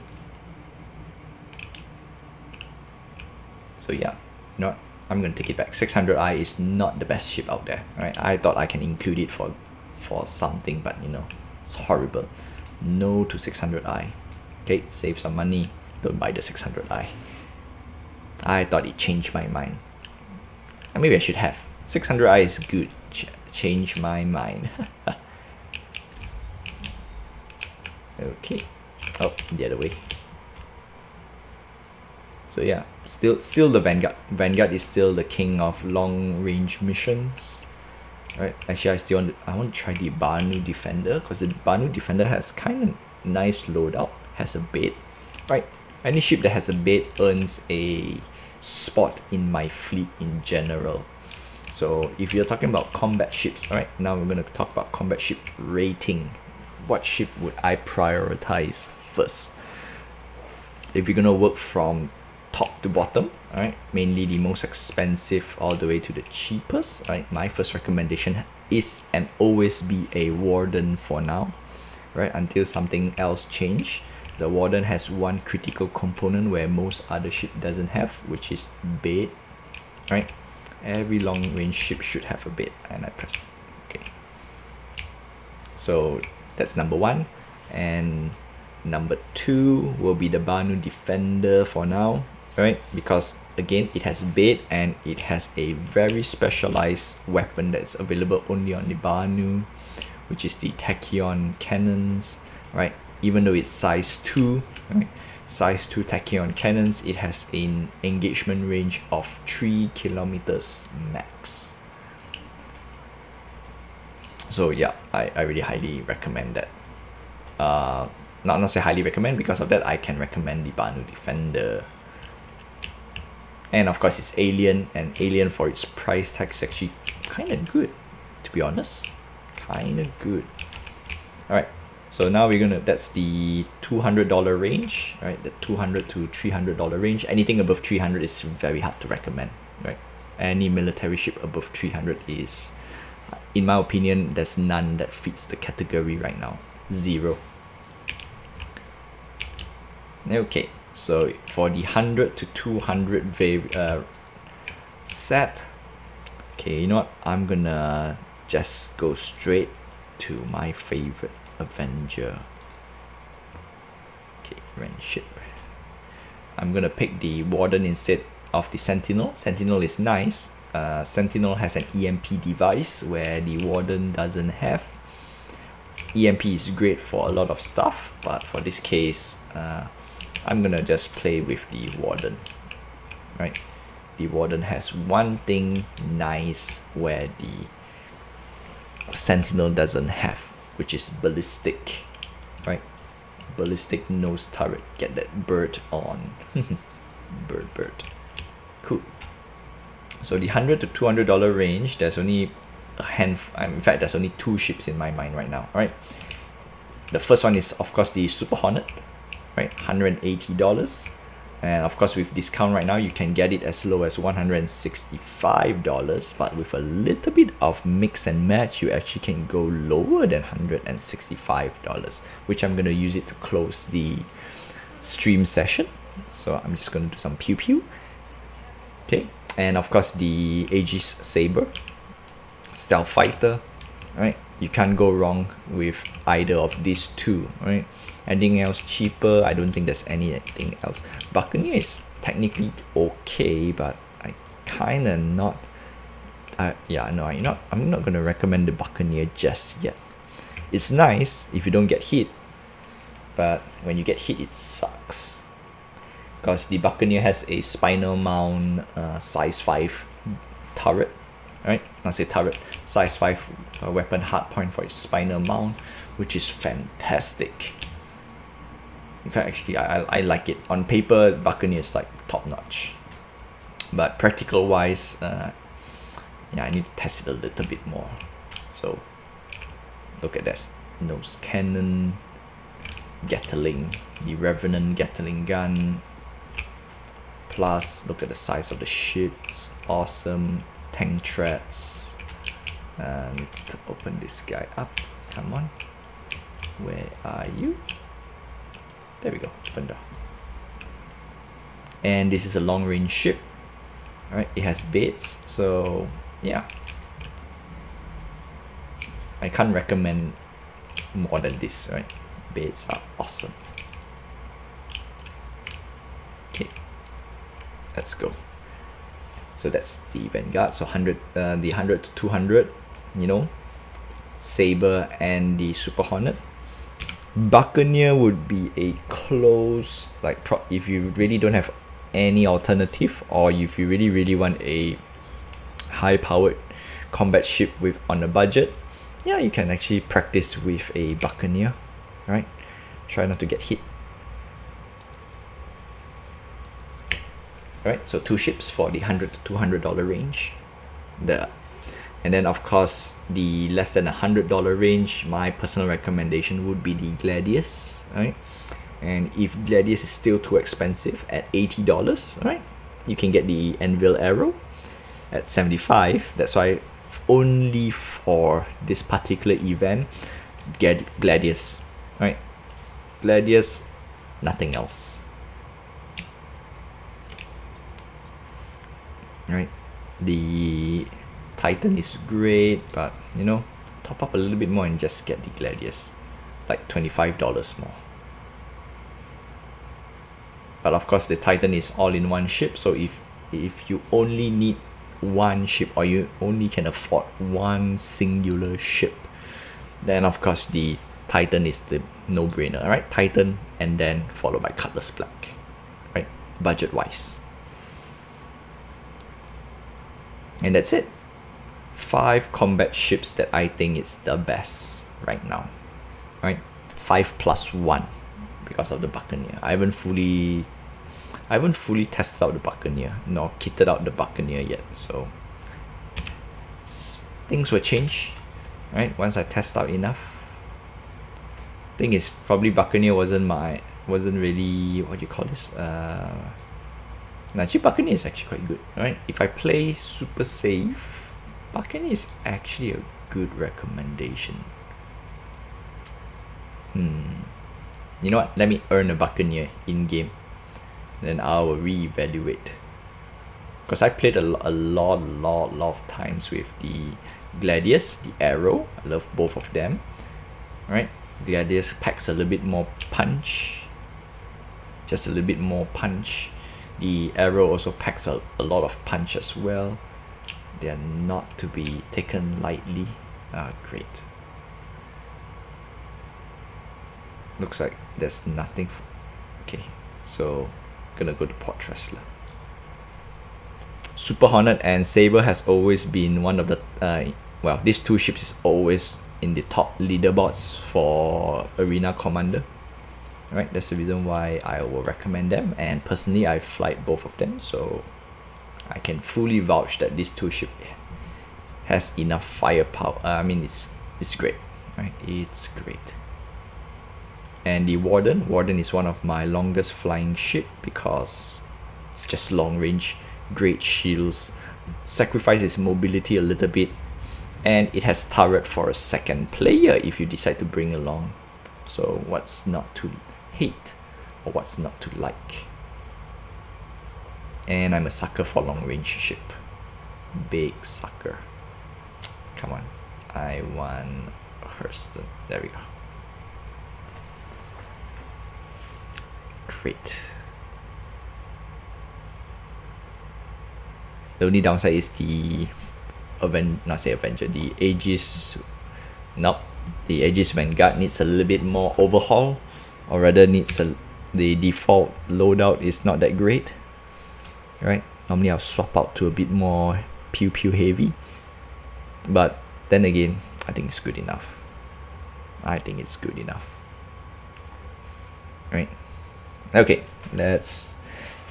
So yeah, you know what? I'm gonna take it back. 600i is not the best ship out there. Right? I thought I can include it for something, but you know, it's horrible. No to 600i. Okay, save some money. Don't buy the 600i. I thought it changed my mind. And maybe I should have. 600i is good. Change my mind. Okay. Oh, the other way. So yeah, still the Vanguard. Vanguard is still the king of long range missions. Right. Actually, I want to try the Banu Defender, because the Banu Defender has kind of nice loadout. Has a bait. Right. Any ship that has a bait earns a spot in my fleet in general. So if you're talking about combat ships, all right, now we're going to talk about combat ship rating. What ship would I prioritize first? If you're going to work from top to bottom, all right, mainly the most expensive all the way to the cheapest, right, my first recommendation is and always be a Warden for now, right, until something else change. The Warden has one critical component where most other ship doesn't have, which is bait, right? Every long range ship should have a bait, and I pressed okay. So that's number one, and number two will be the Banu Defender for now, right? Because again, it has bait and it has a very specialized weapon that's available only on the Banu, which is the Tachyon cannons, right? Even though it's size 2, right? Size 2 Tachyon cannons, it has an engagement range of 3 kilometers max. So yeah, I really highly recommend that. Not say highly recommend, because of that I can recommend the Banu Defender. And of course it's Alien, and Alien for its price tag is actually kind of good, to be honest. Kind of good. Alright. So now that's the $200 range, right? The $200 to $300 range. Anything above 300 is very hard to recommend, right? Any military ship above 300 is, in my opinion, there's none that fits the category right now. Zero. Okay, so for the 100 to 200 set, okay, you know what? I'm gonna just go straight to my favorite Avenger. Okay, rent ship. I'm gonna pick the Warden instead of the Sentinel. Sentinel is nice. Sentinel has an EMP device where the Warden doesn't have. EMP is great for a lot of stuff, but for this case, I'm gonna just play with the Warden. Right, the Warden has one thing nice where the Sentinel doesn't have, which is ballistic, right? Ballistic nose turret. Get that bird on. bird. Cool. So the $100 to $200 range, there's only a handful. In fact, there's only two ships in my mind right now. All right. The first one is of course the Super Hornet, right? $180. And of course with discount right now you can get it as low as $165, but with a little bit of mix and match you actually can go lower than $165, which I'm going to use it to close the stream session. So I'm just going to do some pew pew. Okay, and of course the Aegis Saber, stealth fighter, right? You can't go wrong with either of these two, right? Anything else cheaper? I don't think there's anything else. Buccaneer is technically okay, but I kind of not. Yeah, no, I'm not gonna recommend the Buccaneer just yet. It's nice if you don't get hit, but when you get hit, it sucks. Because the Buccaneer has a spinal mount size 5 turret, right? Not say turret, size 5 weapon hardpoint for its spinal mount, which is fantastic. In fact, actually, I like it. On paper, Buccaneer is like top notch, but practical wise, yeah, I need to test it a little bit more. So look at that nose cannon, Gatling, the Revenant Gatling gun. Plus, look at the size of the ship. It's awesome. Tank treads. Need to open this guy up. Come on. Where are you? There we go. Open door. And this is a long range ship. Alright, it has beds. So, yeah. I can't recommend more than this, right? Beds are awesome. Okay. Let's go. So that's the Vanguard. So the 100 to 200, you know, Saber and the Super Hornet. Buccaneer would be a close, like, if you really don't have any alternative, or if you really want a high-powered combat ship with on a budget, yeah, you can actually practice with a Buccaneer, right? Try not to get hit. Right, so 2 ships for the $100 to $200 range. And then of course the less than $100 range, my personal recommendation would be the Gladius, right? And if Gladius is still too expensive at $80, right, you can get the Anvil Aero at $75. That's why only for this particular event, get Gladius, right? Gladius, nothing else. Right, the Titan is great, but you know, top up a little bit more and just get the Gladius, like $25 more. But of course the Titan is all in one ship, so if you only need one ship, or you only can afford one singular ship, then of course the Titan is the no-brainer, right? Titan and then followed by Cutlass Black, right? Budget wise. And that's it. 5 combat ships that I think is the best right now, right? 5 plus 1 because of the Buccaneer. I haven't fully tested out the Buccaneer nor kitted out the Buccaneer yet, so things will change, right? Once I test out enough. Thing is, probably Buccaneer wasn't really, what do you call this? Actually, Buccaneer is actually quite good, right? If I play super safe, Buccaneer is actually a good recommendation. You know what? Let me earn a Buccaneer in game, then I will reevaluate. Because I played a lot of times with the Gladius, the Arrow. I love both of them, right? Gladius packs a little bit more punch, just a little bit more punch. The Arrow also packs a lot of punch as well. They are not to be taken lightly. Great. Looks like there's nothing. Okay, so gonna go to Port Tressler. Super Hornet and Saber has always been one of the well, these 2 ships is always in the top leaderboards for Arena Commander. Right, that's the reason why I will recommend them, and personally I flight both of them, so I can fully vouch that this 2 ship has enough firepower. I mean, it's great, right? It's great. And the Warden is one of my longest flying ship because it's just long range, great shields, sacrifices mobility a little bit, and it has turret for a second player if you decide to bring along. So what's not to hate, or what's not to like? And I'm a sucker for long range ship. Big sucker. Come on, I want Hurston. There we go. Great. The only downside is the the Aegis. Nope, the Aegis Vanguard needs a little bit more overhaul, or rather needs the default loadout is not that great, right? Normally I'll swap out to a bit more pew heavy, but then again, I think it's good enough. Right? Okay, let's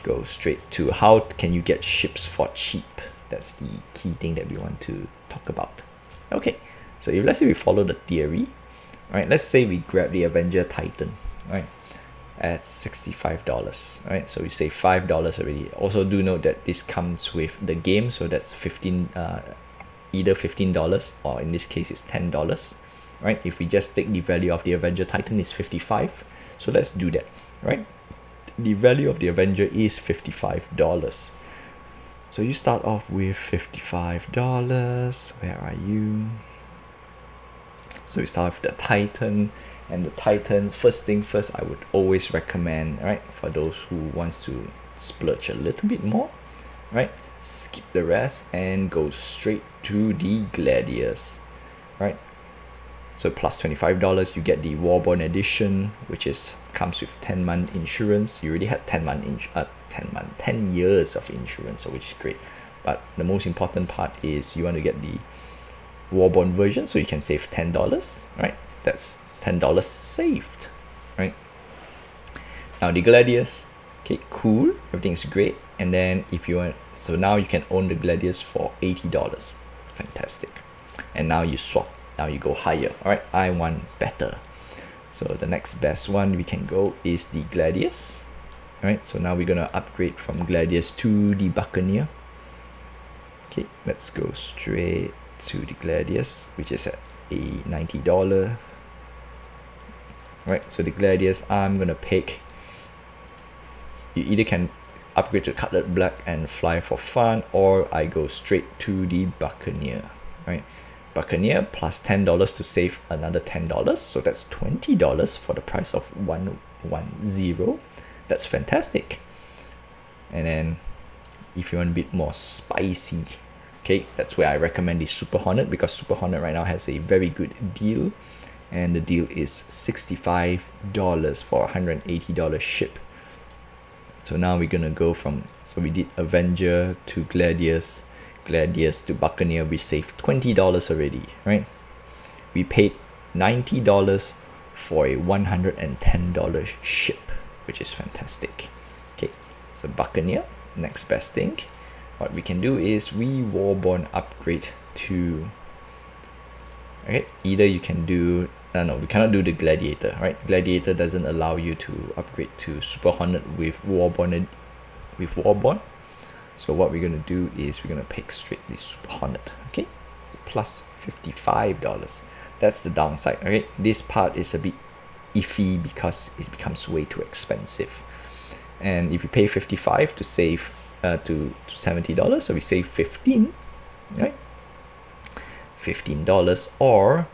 go straight to how can you get ships for cheap. That's the key thing that we want to talk about. Okay, so if let's say we follow the theory, right? Let's say we grab the Avenger Titan, right? At $65, right? So we save $5 already. Also do note that this comes with the game, so that's either $15 or in this case it's $10, right? If we just take the value of the Avenger Titan is 55, so let's do that, right? The value of the Avenger is $55. So you start off with $55. Where are you? So we start with the Titan, and the Titan, first thing first, I would always recommend, right, for those who wants to splurge a little bit more, right, skip the rest and go straight to the Gladius, right? So plus $25, you get the Warborn edition, which comes with 10-month insurance. You already had 10 years of insurance, so which is great. But the most important part is you want to get the Warborn version, so you can save $10, right? That's $10 saved, right? Now the Gladius, okay, cool, everything's great. And then if you want, so now you can own the Gladius for $80, fantastic. And now you swap, now you go higher, all right? I want better. So the next best one we can go is the Gladius, all right? So now we're gonna upgrade from Gladius to the Buccaneer. Okay, let's go straight to the Gladius, which is at a $90. Right, so the Gladius, I'm gonna pick, you either can upgrade to Cutlet Black and fly for fun, or I go straight to the Buccaneer, right? Buccaneer plus $10 to save another $10, so that's $20 for the price of 110. That's fantastic. And then if you want a bit more spicy, okay, that's where I recommend the Super Hornet, because Super Hornet right now has a very good deal. And the deal is $65 for $180 ship. So now we're gonna go from, so we did Avenger to Gladius, Gladius to Buccaneer. We saved $20 already, right? We paid $90 for a $110 ship, which is fantastic. Okay, so Buccaneer, next best thing. What we can do is we Warborn upgrade to, okay, either you can do, no, we cannot do the Gladiator, right? Gladiator doesn't allow you to upgrade to Super Hornet with Warborn. So what we're gonna do is we're gonna pick straight the Super Hornet, okay? Plus $55. That's the downside, okay? This part is a bit iffy because it becomes way too expensive. And if you pay 55 to save to $70, so we save 15, right? $15, or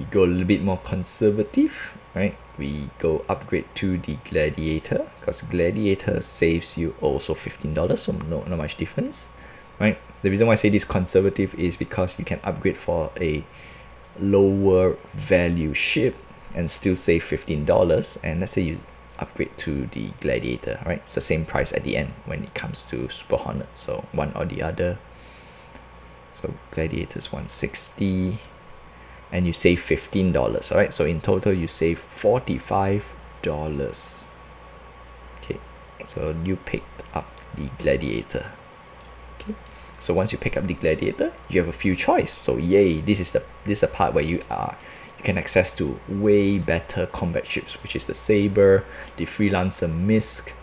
we go a little bit more conservative, right? We go upgrade to the Gladiator, because Gladiator saves you also $15, so not much difference, right? The reason why I say this conservative is because you can upgrade for a lower value ship and still save $15. And let's say you upgrade to the Gladiator, right? It's the same price at the end when it comes to Super Hornet, so one or the other. So Gladiator's $160, and you save $15, all right? So in total you save $45. Okay, so you picked up the Gladiator. Okay, so once you pick up the Gladiator, you have a few choice. So yay, this is the part where you can access to way better combat ships, which is the Saber, the Freelancer Misk,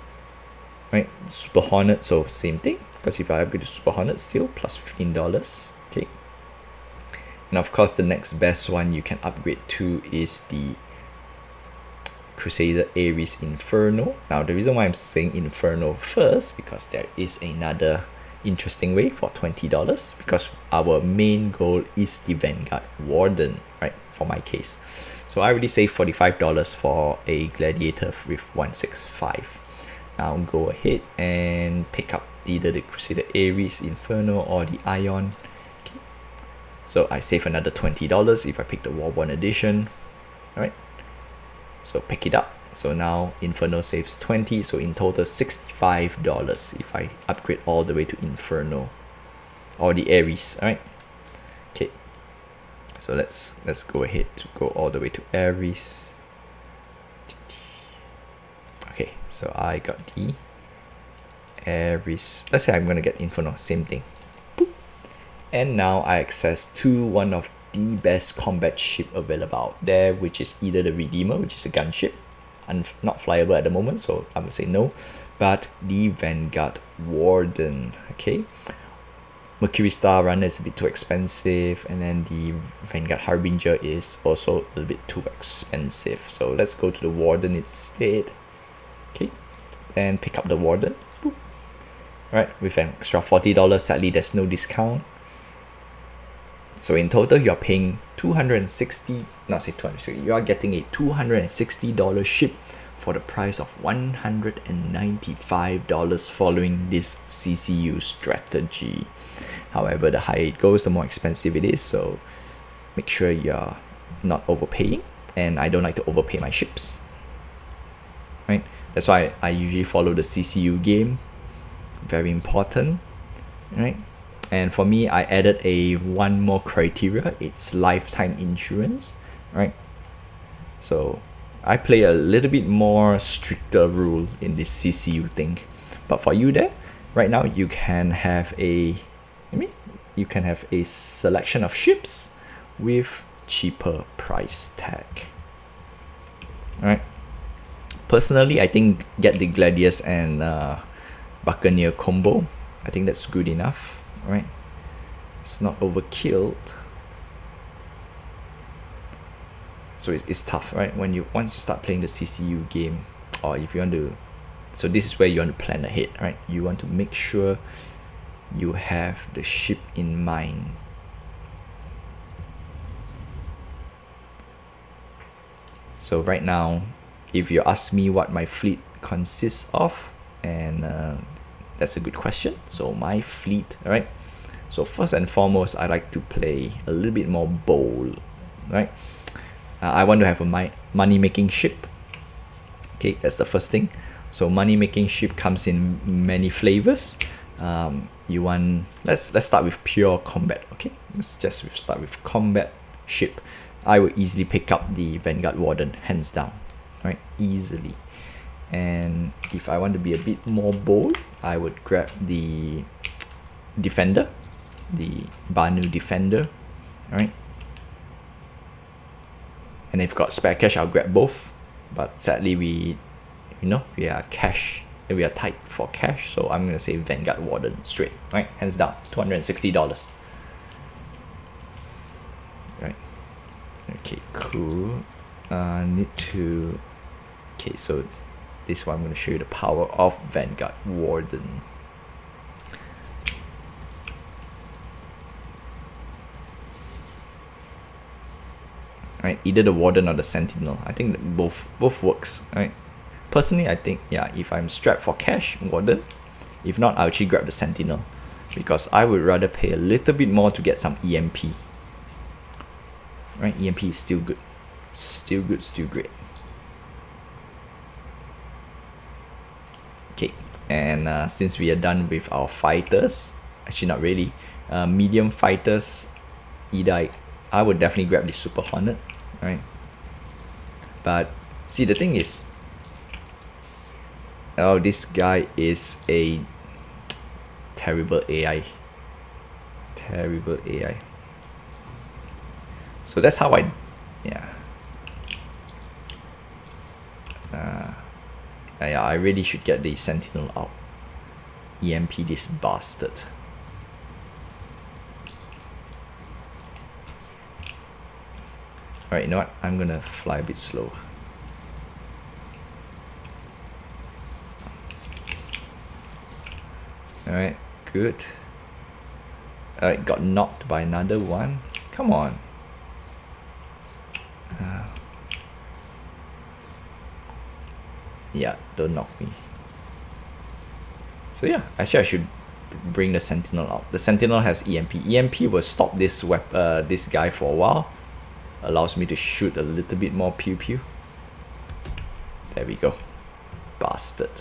right? Super Hornet, so same thing, because if I upgrade to Super Hornet, still plus $15. Okay, and of course the next best one you can upgrade to is the Crusader Ares Inferno. Now the reason why I'm saying Inferno first, because there is another interesting way for $20, because our main goal is the Vanguard Warden, right? For my case, so I already saved $45 for a Gladiator with 165. Now go ahead and pick up either the Crusader Ares, Inferno, or the Ion. Okay. So I save another $20 if I pick the Warborn Edition. Alright. So pick it up. So now Inferno saves 20, so in total $65 if I upgrade all the way to Inferno or the Ares. Alright. Okay. So let's go ahead to go all the way to Ares. Okay, so I got the Ares. Let's say I'm gonna get Inferno, same thing. Boop. And now I access to one of the best combat ship available out there, which is either the Redeemer, which is a gunship, and not flyable at the moment, so I would say no, but the Vanguard Warden. Okay, Mercury Star Runner is a bit too expensive, and then the Vanguard Harbinger is also a little bit too expensive, so let's go to the Warden instead. Okay, and pick up the Warden. Boop. Right, with an extra $40. Sadly, there's no discount. So in total, you're paying $260. Not say 260. You are getting a $260 ship for the price of $195 following this CCU strategy. However, the higher it goes, the more expensive it is. So make sure you're not overpaying. And I don't like to overpay my ships. Right. That's why I usually follow the CCU game. Very important, right? And for me, I added one more criteria. It's lifetime insurance, right? So I play a little bit more stricter rule in this CCU thing. But for you there, right now you can have a selection of ships with cheaper price tag. All right. Personally, I think get the Gladius and Buccaneer combo. I think that's good enough, right? It's not overkill. So it's tough, right? Once you start playing the CCU game, or if you want to, so this is where you want to plan ahead, right? You want to make sure you have the ship in mind. So right now, if you ask me what my fleet consists of, and that's a good question. So my fleet, right? So first and foremost, I like to play a little bit more bold, right? I want to have a money-making ship. Okay, that's the first thing. So money-making ship comes in many flavors. Let's start with pure combat. Okay, let's just start with combat ship. I would easily pick up the Vanguard Warden, hands down. Right, easily. And if I want to be a bit more bold, I would grab the Defender, the Banu Defender. Alright, and if got spare cash, I'll grab both, but sadly we are tight for cash, so I'm gonna say Vanguard Warden straight, right, hands down, $260. Right, okay, cool. Okay, so this one I'm going to show you the power of Vanguard Warden. Right, either the Warden or the Sentinel. I think that both works. Right. Personally, I think if I'm strapped for cash, Warden. If not, I'll actually grab the Sentinel, because I would rather pay a little bit more to get some EMP. Right, EMP is still good. Still good, still great. Okay, and since we are done with our fighters, actually not really, medium fighters, either I would definitely grab the Super Hornet, right? But see, the thing is, this guy is a terrible AI. Terrible AI. So that's how I really should get the Sentinel out. EMP this bastard. Alright, you know what? I'm gonna fly a bit slow. Alright, good. Alright, got knocked by another one. Come on. Yeah, don't knock me. So yeah, actually I should bring the Sentinel out. The Sentinel has EMP. EMP will stop this this guy for a while. Allows me to shoot a little bit more pew pew. There we go. Bastard.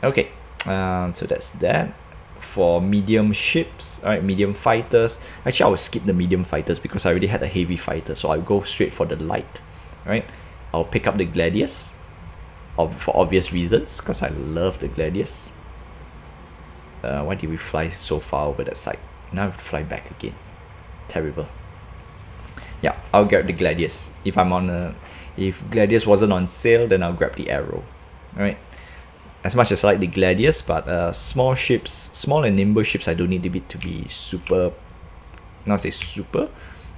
Okay, so that's that. For medium ships, alright, medium fighters. Actually, I will skip the medium fighters because I already had a heavy fighter, so I'll go straight for the light. Alright, I'll pick up the Gladius for obvious reasons, because I love the Gladius. Why did we fly so far over that side? Now I have to fly back again. Terrible. Yeah, I'll grab the Gladius. If Gladius wasn't on sale, then I'll grab the Arrow. Alright. As much as I like the Gladius, but small ships, small and nimble ships, I don't need it to be super, not say super.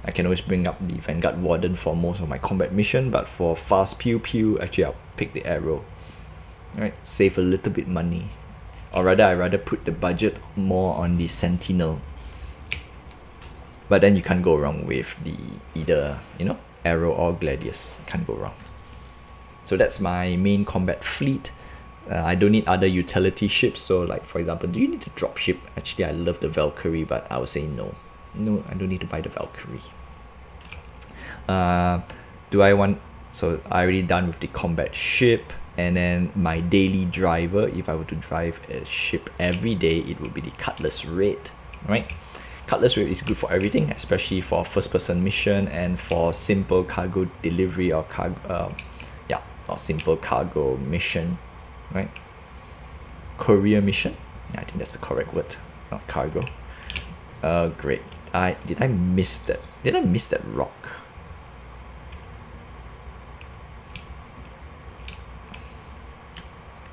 I can always bring up the Vanguard Warden for most of my combat mission, but for fast pew pew, actually I'll pick the Arrow. Alright, save a little bit money. Or rather, I rather put the budget more on the Sentinel. But then you can't go wrong with the either, you know, Arrow or Gladius. Can't go wrong. So that's my main combat fleet. I don't need other utility ships. So like, for example, do you need a drop ship? Actually, I love the Valkyrie, but I would say no. No, I don't need to buy the Valkyrie. Do I want... So I already done with the combat ship. And then my daily driver, if I were to drive a ship every day, it would be the Cutlass Red. Right? Cutlass Red is good for everything, especially for first-person mission and for simple cargo delivery or simple cargo mission. Right? Courier mission. Yeah, I think that's the correct word, not cargo. Great. Did I miss that? Did I miss that rock?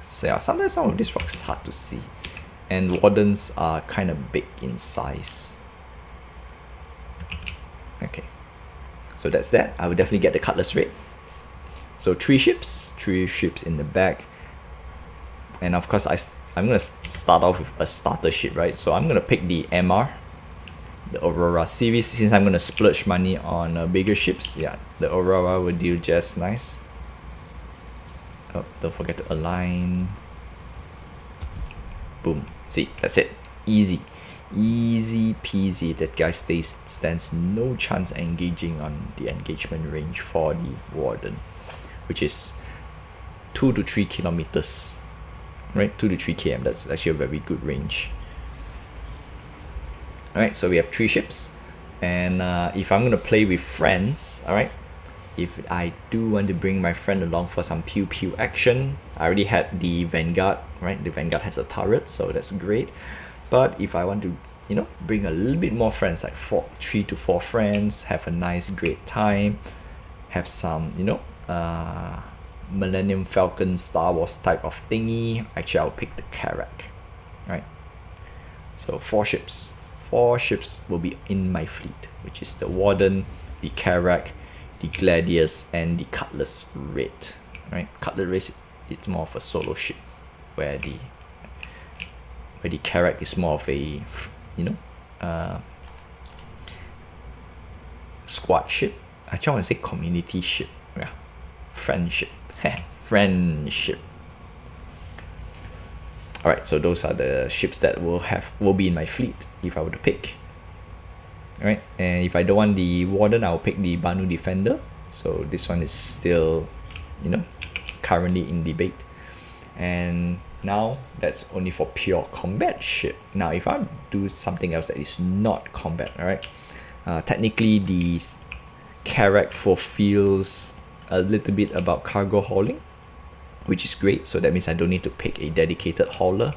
So yeah, sometimes some of these rocks is hard to see, and wardens are kind of big in size. Okay, so that's that. I will definitely get the Cutlass Red. So three ships in the back. And of course, I'm going to start off with a starter ship, right? So I'm going to pick the MR, the Aurora series, since I'm going to splurge money on bigger ships. Yeah, the Aurora will do just nice. Oh, don't forget to align. Boom. See, that's it. Easy. Easy peasy. That guy stands no chance engaging on the engagement range for the Warden, which is 2 to 3 kilometers. Right, 2 to 3 km. That's actually a very good range. Alright, so we have 3 ships. And if I'm going to play with friends, alright, if I do want to bring my friend along for some pew pew action, I already had the Vanguard, right? The Vanguard has a turret, so that's great. But if I want to, you know, bring a little bit more friends, like 3 to 4 friends, have a nice, great time, have some, you know, Millennium Falcon Star Wars type of thingy, actually I'll pick the Karak, right? So 4 ships will be in my fleet, which is the Warden, the Karak, the Gladius, and the Cutlass Red, right? Cutlass Red, it's more of a solo ship, where the Karak is more of a, you know, squad ship. Actually, I want to say community ship, yeah, friendship. Friendship. Alright, so those are the ships that will be in my fleet if I were to pick. Alright, and if I don't want the Warden, I'll pick the Banu Defender. So this one is still, you know, currently in debate. And now that's only for pure combat ship. Now if I do something else that is not combat, alright, technically the Karak fulfills a little bit about cargo hauling, which is great. So that means I don't need to pick a dedicated hauler,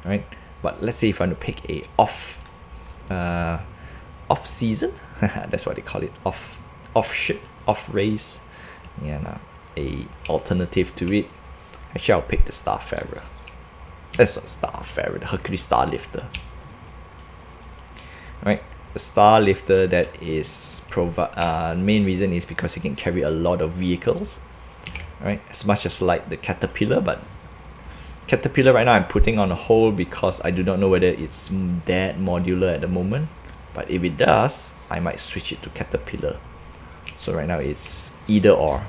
right? But let's say if I want to pick a off season, that's what they call it, off ship, off race, yeah, a alternative to it, actually I'll pick the Starfarer. That's not Starfarer, the Hercules Starlifter, right? The Starlifter, that is main reason is because it can carry a lot of vehicles, right? As much as like the Caterpillar, but Caterpillar right now I'm putting on a hold because I do not know whether it's that modular at the moment. But if it does, I might switch it to Caterpillar. So right now it's either or.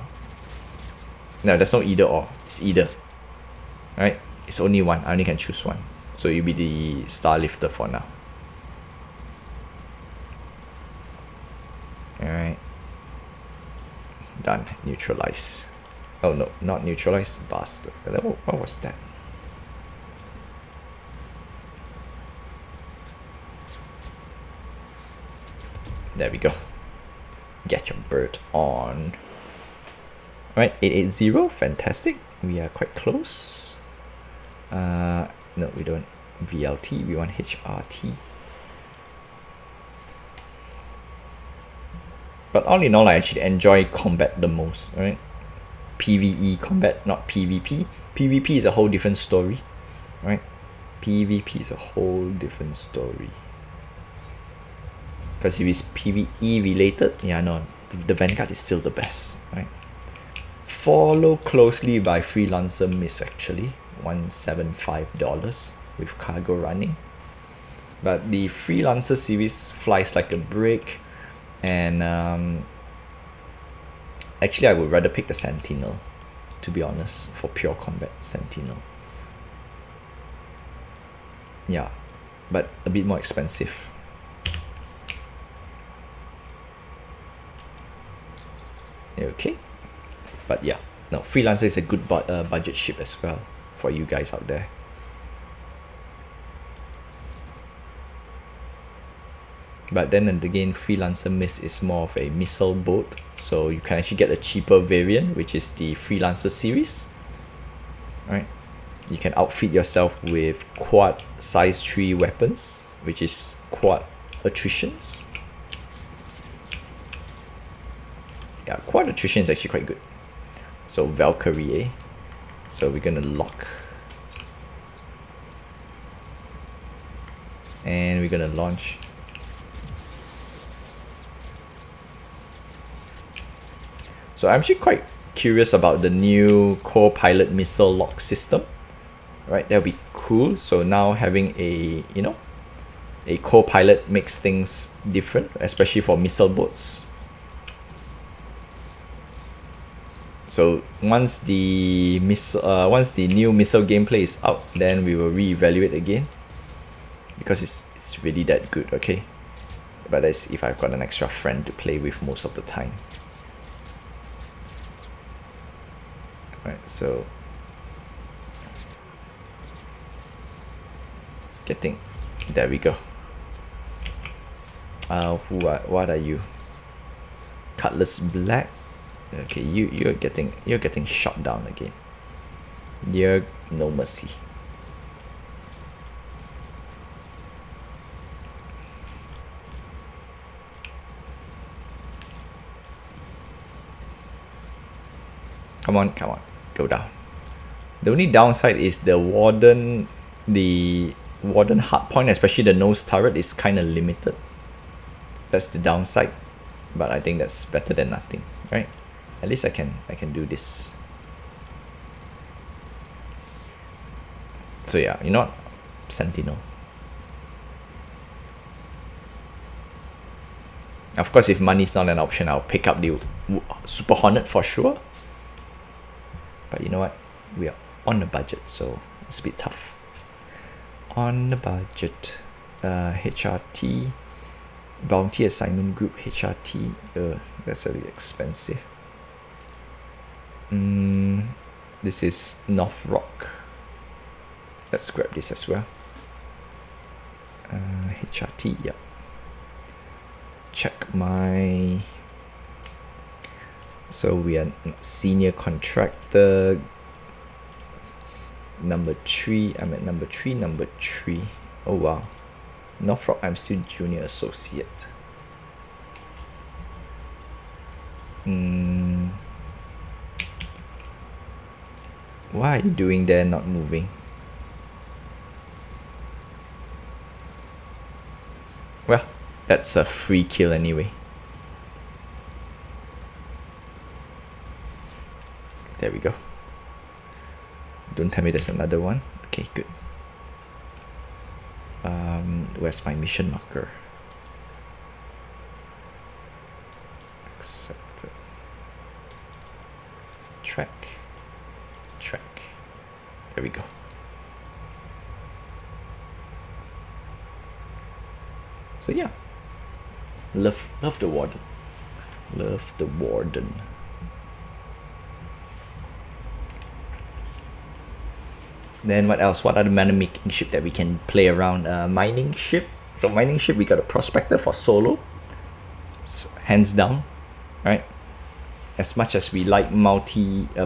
No, there's no either or. It's either. Right? It's only one. I only can choose one. So it'll be the Star Lifter for now. Alright. Done. Neutralize. Oh no, not neutralize. Bastard. What was that? There we go. Get your bird on. Alright, 880. Fantastic. We are quite close. No, we don't. VLT. We want HRT. But all in all, I actually enjoy combat the most, right? PvE combat, not PvP. PvP is a whole different story, right? PvP is a whole different story. Because if it's PvE related, yeah, no, the Vanguard is still the best, right? Follow closely by Freelancer Miss, actually. $175 with cargo running. But the Freelancer series flies like a brick. And actually I would rather pick the Sentinel, to be honest, for pure combat. Sentinel, yeah, but a bit more expensive. Okay, but yeah, no, Freelancer is a good budget ship as well for you guys out there. But then again, Freelancer Miss is more of a missile boat, so you can actually get a cheaper variant, which is the Freelancer series. Right, you can outfit yourself with quad size 3 weapons, which is quad attritions. Yeah, quad attrition is actually quite good. So Valkyrie, eh? So we're gonna lock, and we're gonna launch. So I'm actually quite curious about the new co-pilot missile lock system, right? That'll be cool. So now having a, you know, a co-pilot makes things different, especially for missile boats. So once the new missile gameplay is out, then we will reevaluate again, because it's really that good. Okay, but that's if I've got an extra friend to play with most of the time. Right, so there we go. What are you? Cutlass Black. Okay, you're getting shot down again. You're no mercy. Come on, go down. The only downside is the Warden hardpoint, especially the nose turret, is kind of limited. That's the downside, but I think that's better than nothing, right? At least I can do this. So yeah, you know what? Sentinel. Of course, if money is not an option, I'll pick up the Super Hornet for sure. But you know what? We are on the budget, so it's a bit tough. On the budget. HRT. Bounty Assignment Group HRT. That's a bit expensive. This is North Rock. Let's grab this as well. HRT, yeah. Check my... So we are senior contractor. Number 3. I'm at number 3. Oh wow. Northrop, I'm still junior associate. What are you doing there, not moving? Well, that's a free kill anyway. There we go. Don't tell me there's another one. Okay, good. Where's my mission marker? Accepted. Track. There we go. So yeah, love the Warden. Love the Warden. Then what else? What other mana making ship that we can play around? Mining ship. So mining ship, we got a Prospector for solo. Hands down, right? As much as we like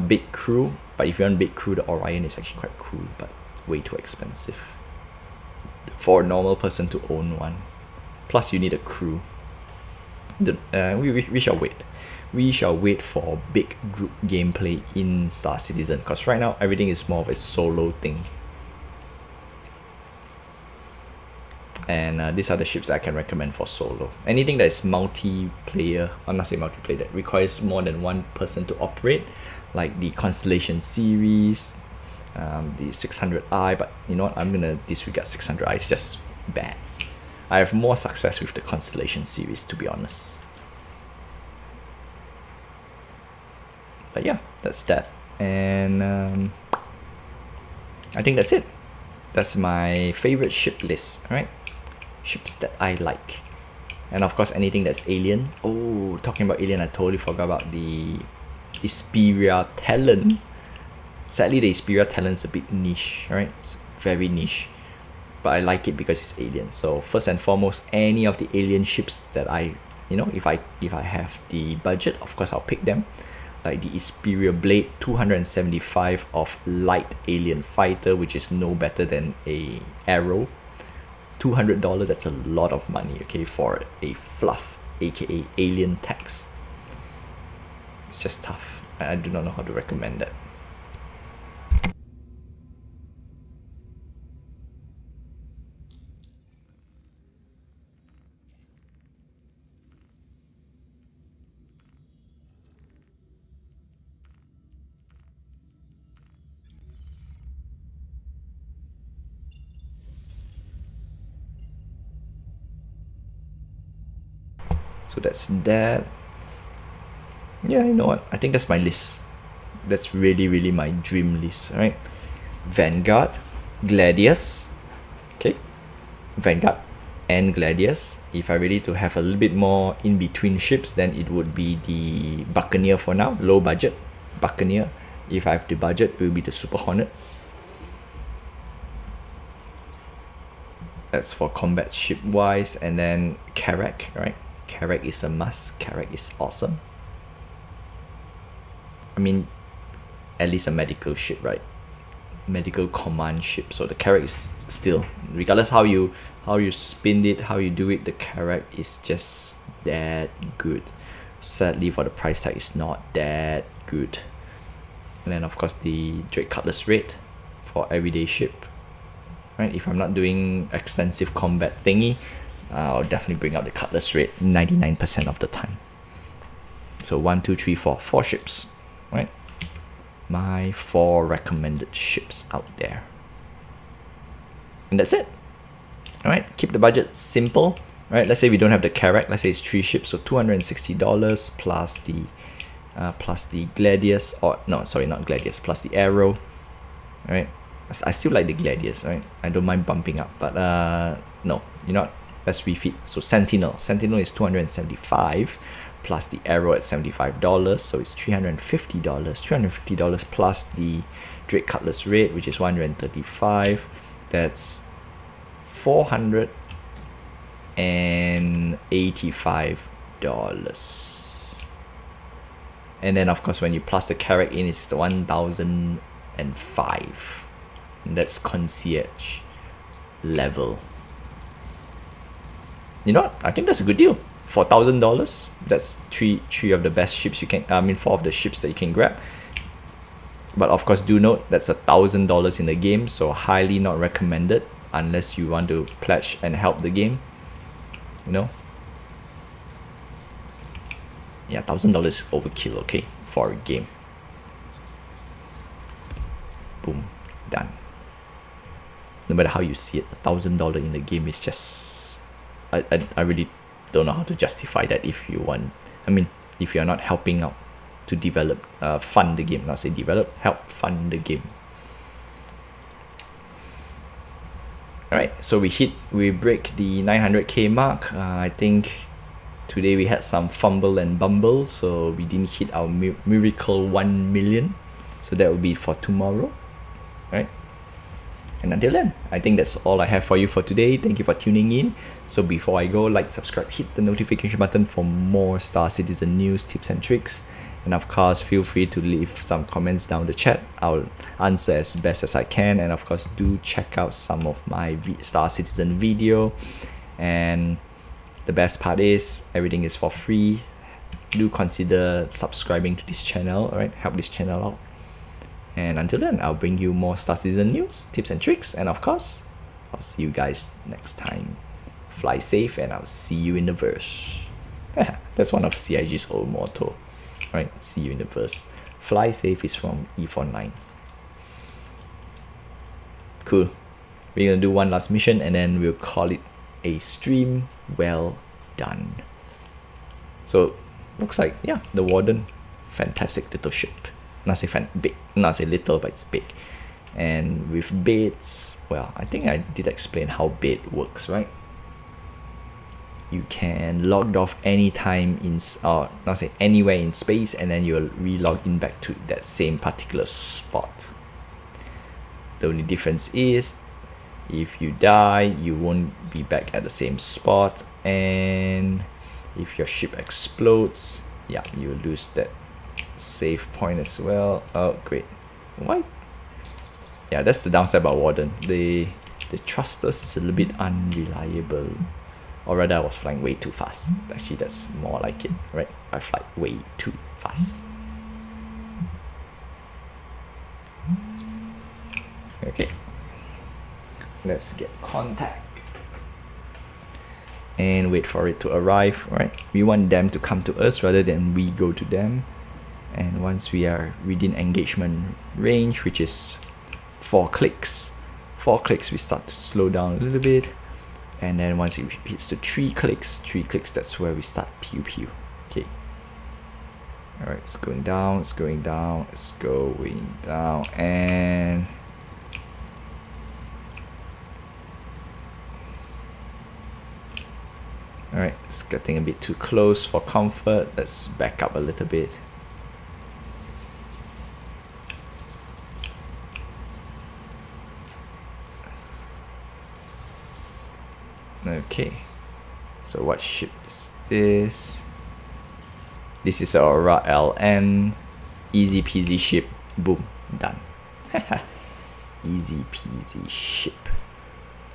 big crew, but if you want big crew, the Orion is actually quite cool, but way too expensive for a normal person to own one. Plus you need a crew. We shall wait. We shall wait for big group gameplay in Star Citizen, because right now everything is more of a solo thing. And these are the ships that I can recommend for solo. Anything that is multiplayer, I'm not saying multiplayer, that requires more than one person to operate, like the Constellation series, the 600i, but you know what, I'm gonna disregard 600i, it's just bad. I have more success with the Constellation series, to be honest. But yeah, that's that. And I think that's it. That's my favorite ship list, alright? Ships that I like. And of course, anything that's alien. Oh, talking about alien, I totally forgot about the Isperia Talon. Sadly, the Isperia Talon's a bit niche, right? It's very niche. But I like it because it's alien. So first and foremost, any of the alien ships that if I have the budget, of course I'll pick them. Like the Isperia Blade, 275 of light alien fighter, which is no better than a arrow. $200, that's a lot of money, okay, for a fluff, aka alien tax. It's just tough. I do not know how to recommend that. So that's that. Yeah, you know what? I think that's my list. That's really my dream list, right? Vanguard, Gladius, okay? Vanguard and Gladius. If I really to have a little bit more in between ships, then it would be the Buccaneer for now, low budget Buccaneer. If I have the budget, it will be the Super Hornet. That's for combat ship wise. And then Carrack, right? Carrack is a must. Carrack is awesome. I mean, at least a medical ship, right? Medical command ship. So the Carrack is still, regardless how you spin it, how you do it, the Carrack is just that good. Sadly, for the price tag, it's not that good. And then of course the Drake Cutlass Red for everyday ship. Right? If I'm not doing extensive combat thingy, I'll definitely bring out the Cutlass Red 99% of the time. So 1, 2, 3, 4, 4 ships, right? My 4 recommended ships out there. And that's it. All right, keep the budget simple. Right? Let's say we don't have the Carrack. Let's say it's 3 ships, so $260 plus the Gladius, or no, sorry, not Gladius, plus the Arrow. All right, I still like the Gladius. Right, I don't mind bumping up, but no, you know what? Let's refit. So Sentinel is $275 plus the Arrow at $75, so it's $350 plus the Drake Cutlass Red, which is $135. That's $485. And then of course when you plus the Carrack in, it's the 1005, and that's concierge level. You know what? I think that's a good deal. For $1,000, that's three of the best ships you can, 4 of the ships that you can grab. But of course, do note that's $1,000 in the game, so highly not recommended unless you want to pledge and help the game. You know? Yeah, $1,000 is overkill, okay, for a game. Boom, done. No matter how you see it, $1,000 in the game is just, I really don't know how to justify that if you want. I mean, if you're not helping out to develop, fund the game, not say develop, help fund the game. Alright, so we break the 900k mark. I think today we had some fumble and bumble, so we didn't hit our miracle 1 million. So that will be for tomorrow, right? And until then, I think that's all I have for you for today. Thank you for tuning in. So before I go, like, subscribe, hit the notification button for more Star Citizen news, tips and tricks. And of course, feel free to leave some comments down the chat. I'll answer as best as I can. And of course, do check out some of my Star Citizen video. And the best part is, everything is for free. Do consider subscribing to this channel, alright? Help this channel out. And until then, I'll bring you more Star Citizen news, tips and tricks. And of course, I'll see you guys next time. Fly safe, and I'll see you in the verse. That's one of CIG's old motto. Right, see you in the verse. Fly safe is from E49. Cool. We're gonna do one last mission and then we'll call it a stream well done. So looks like, yeah, the Warden, fantastic little ship. Not say big, not say little, but it's big. And with baits, well, I think I did explain how bait works, right? You can log off anytime not say anywhere in space, and then you'll re-log in back to that same particular spot. The only difference is, if you die, you won't be back at the same spot, and if your ship explodes, yeah, you lose that save point as well. Oh, great. Why? Yeah, that's the downside about Warden. The thrusters is a little bit unreliable. Or rather, I was flying way too fast. Actually, that's more like it, right? I fly way too fast. Okay. Let's get contact. And wait for it to arrive, right? We want them to come to us rather than we go to them. And once we are within engagement range, which is 4 clicks, we start to slow down a little bit. And then once it hits to 3 clicks, that's where we start pew pew. Okay. Alright, it's going down, it's going down, it's going down, and alright, it's getting a bit too close for comfort. Let's back up a little bit. Okay, so what ship is this? This is our LN. Easy peasy ship. Boom, done. Easy peasy ship.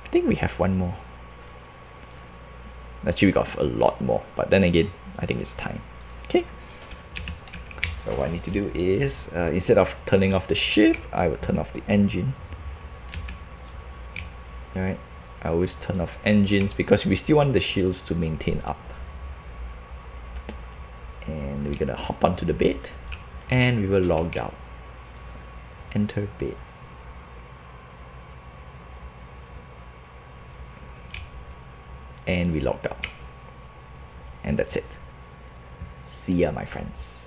I think we have one more. Actually, we got a lot more, but then again, I think it's time. Okay, so what I need to do is, instead of turning off the ship, I will turn off the engine. Alright, I always turn off engines because we still want the shields to maintain up. And we're gonna hop onto the bed and we will log out. Enter bed. And we logged out. And that's it. See ya, my friends.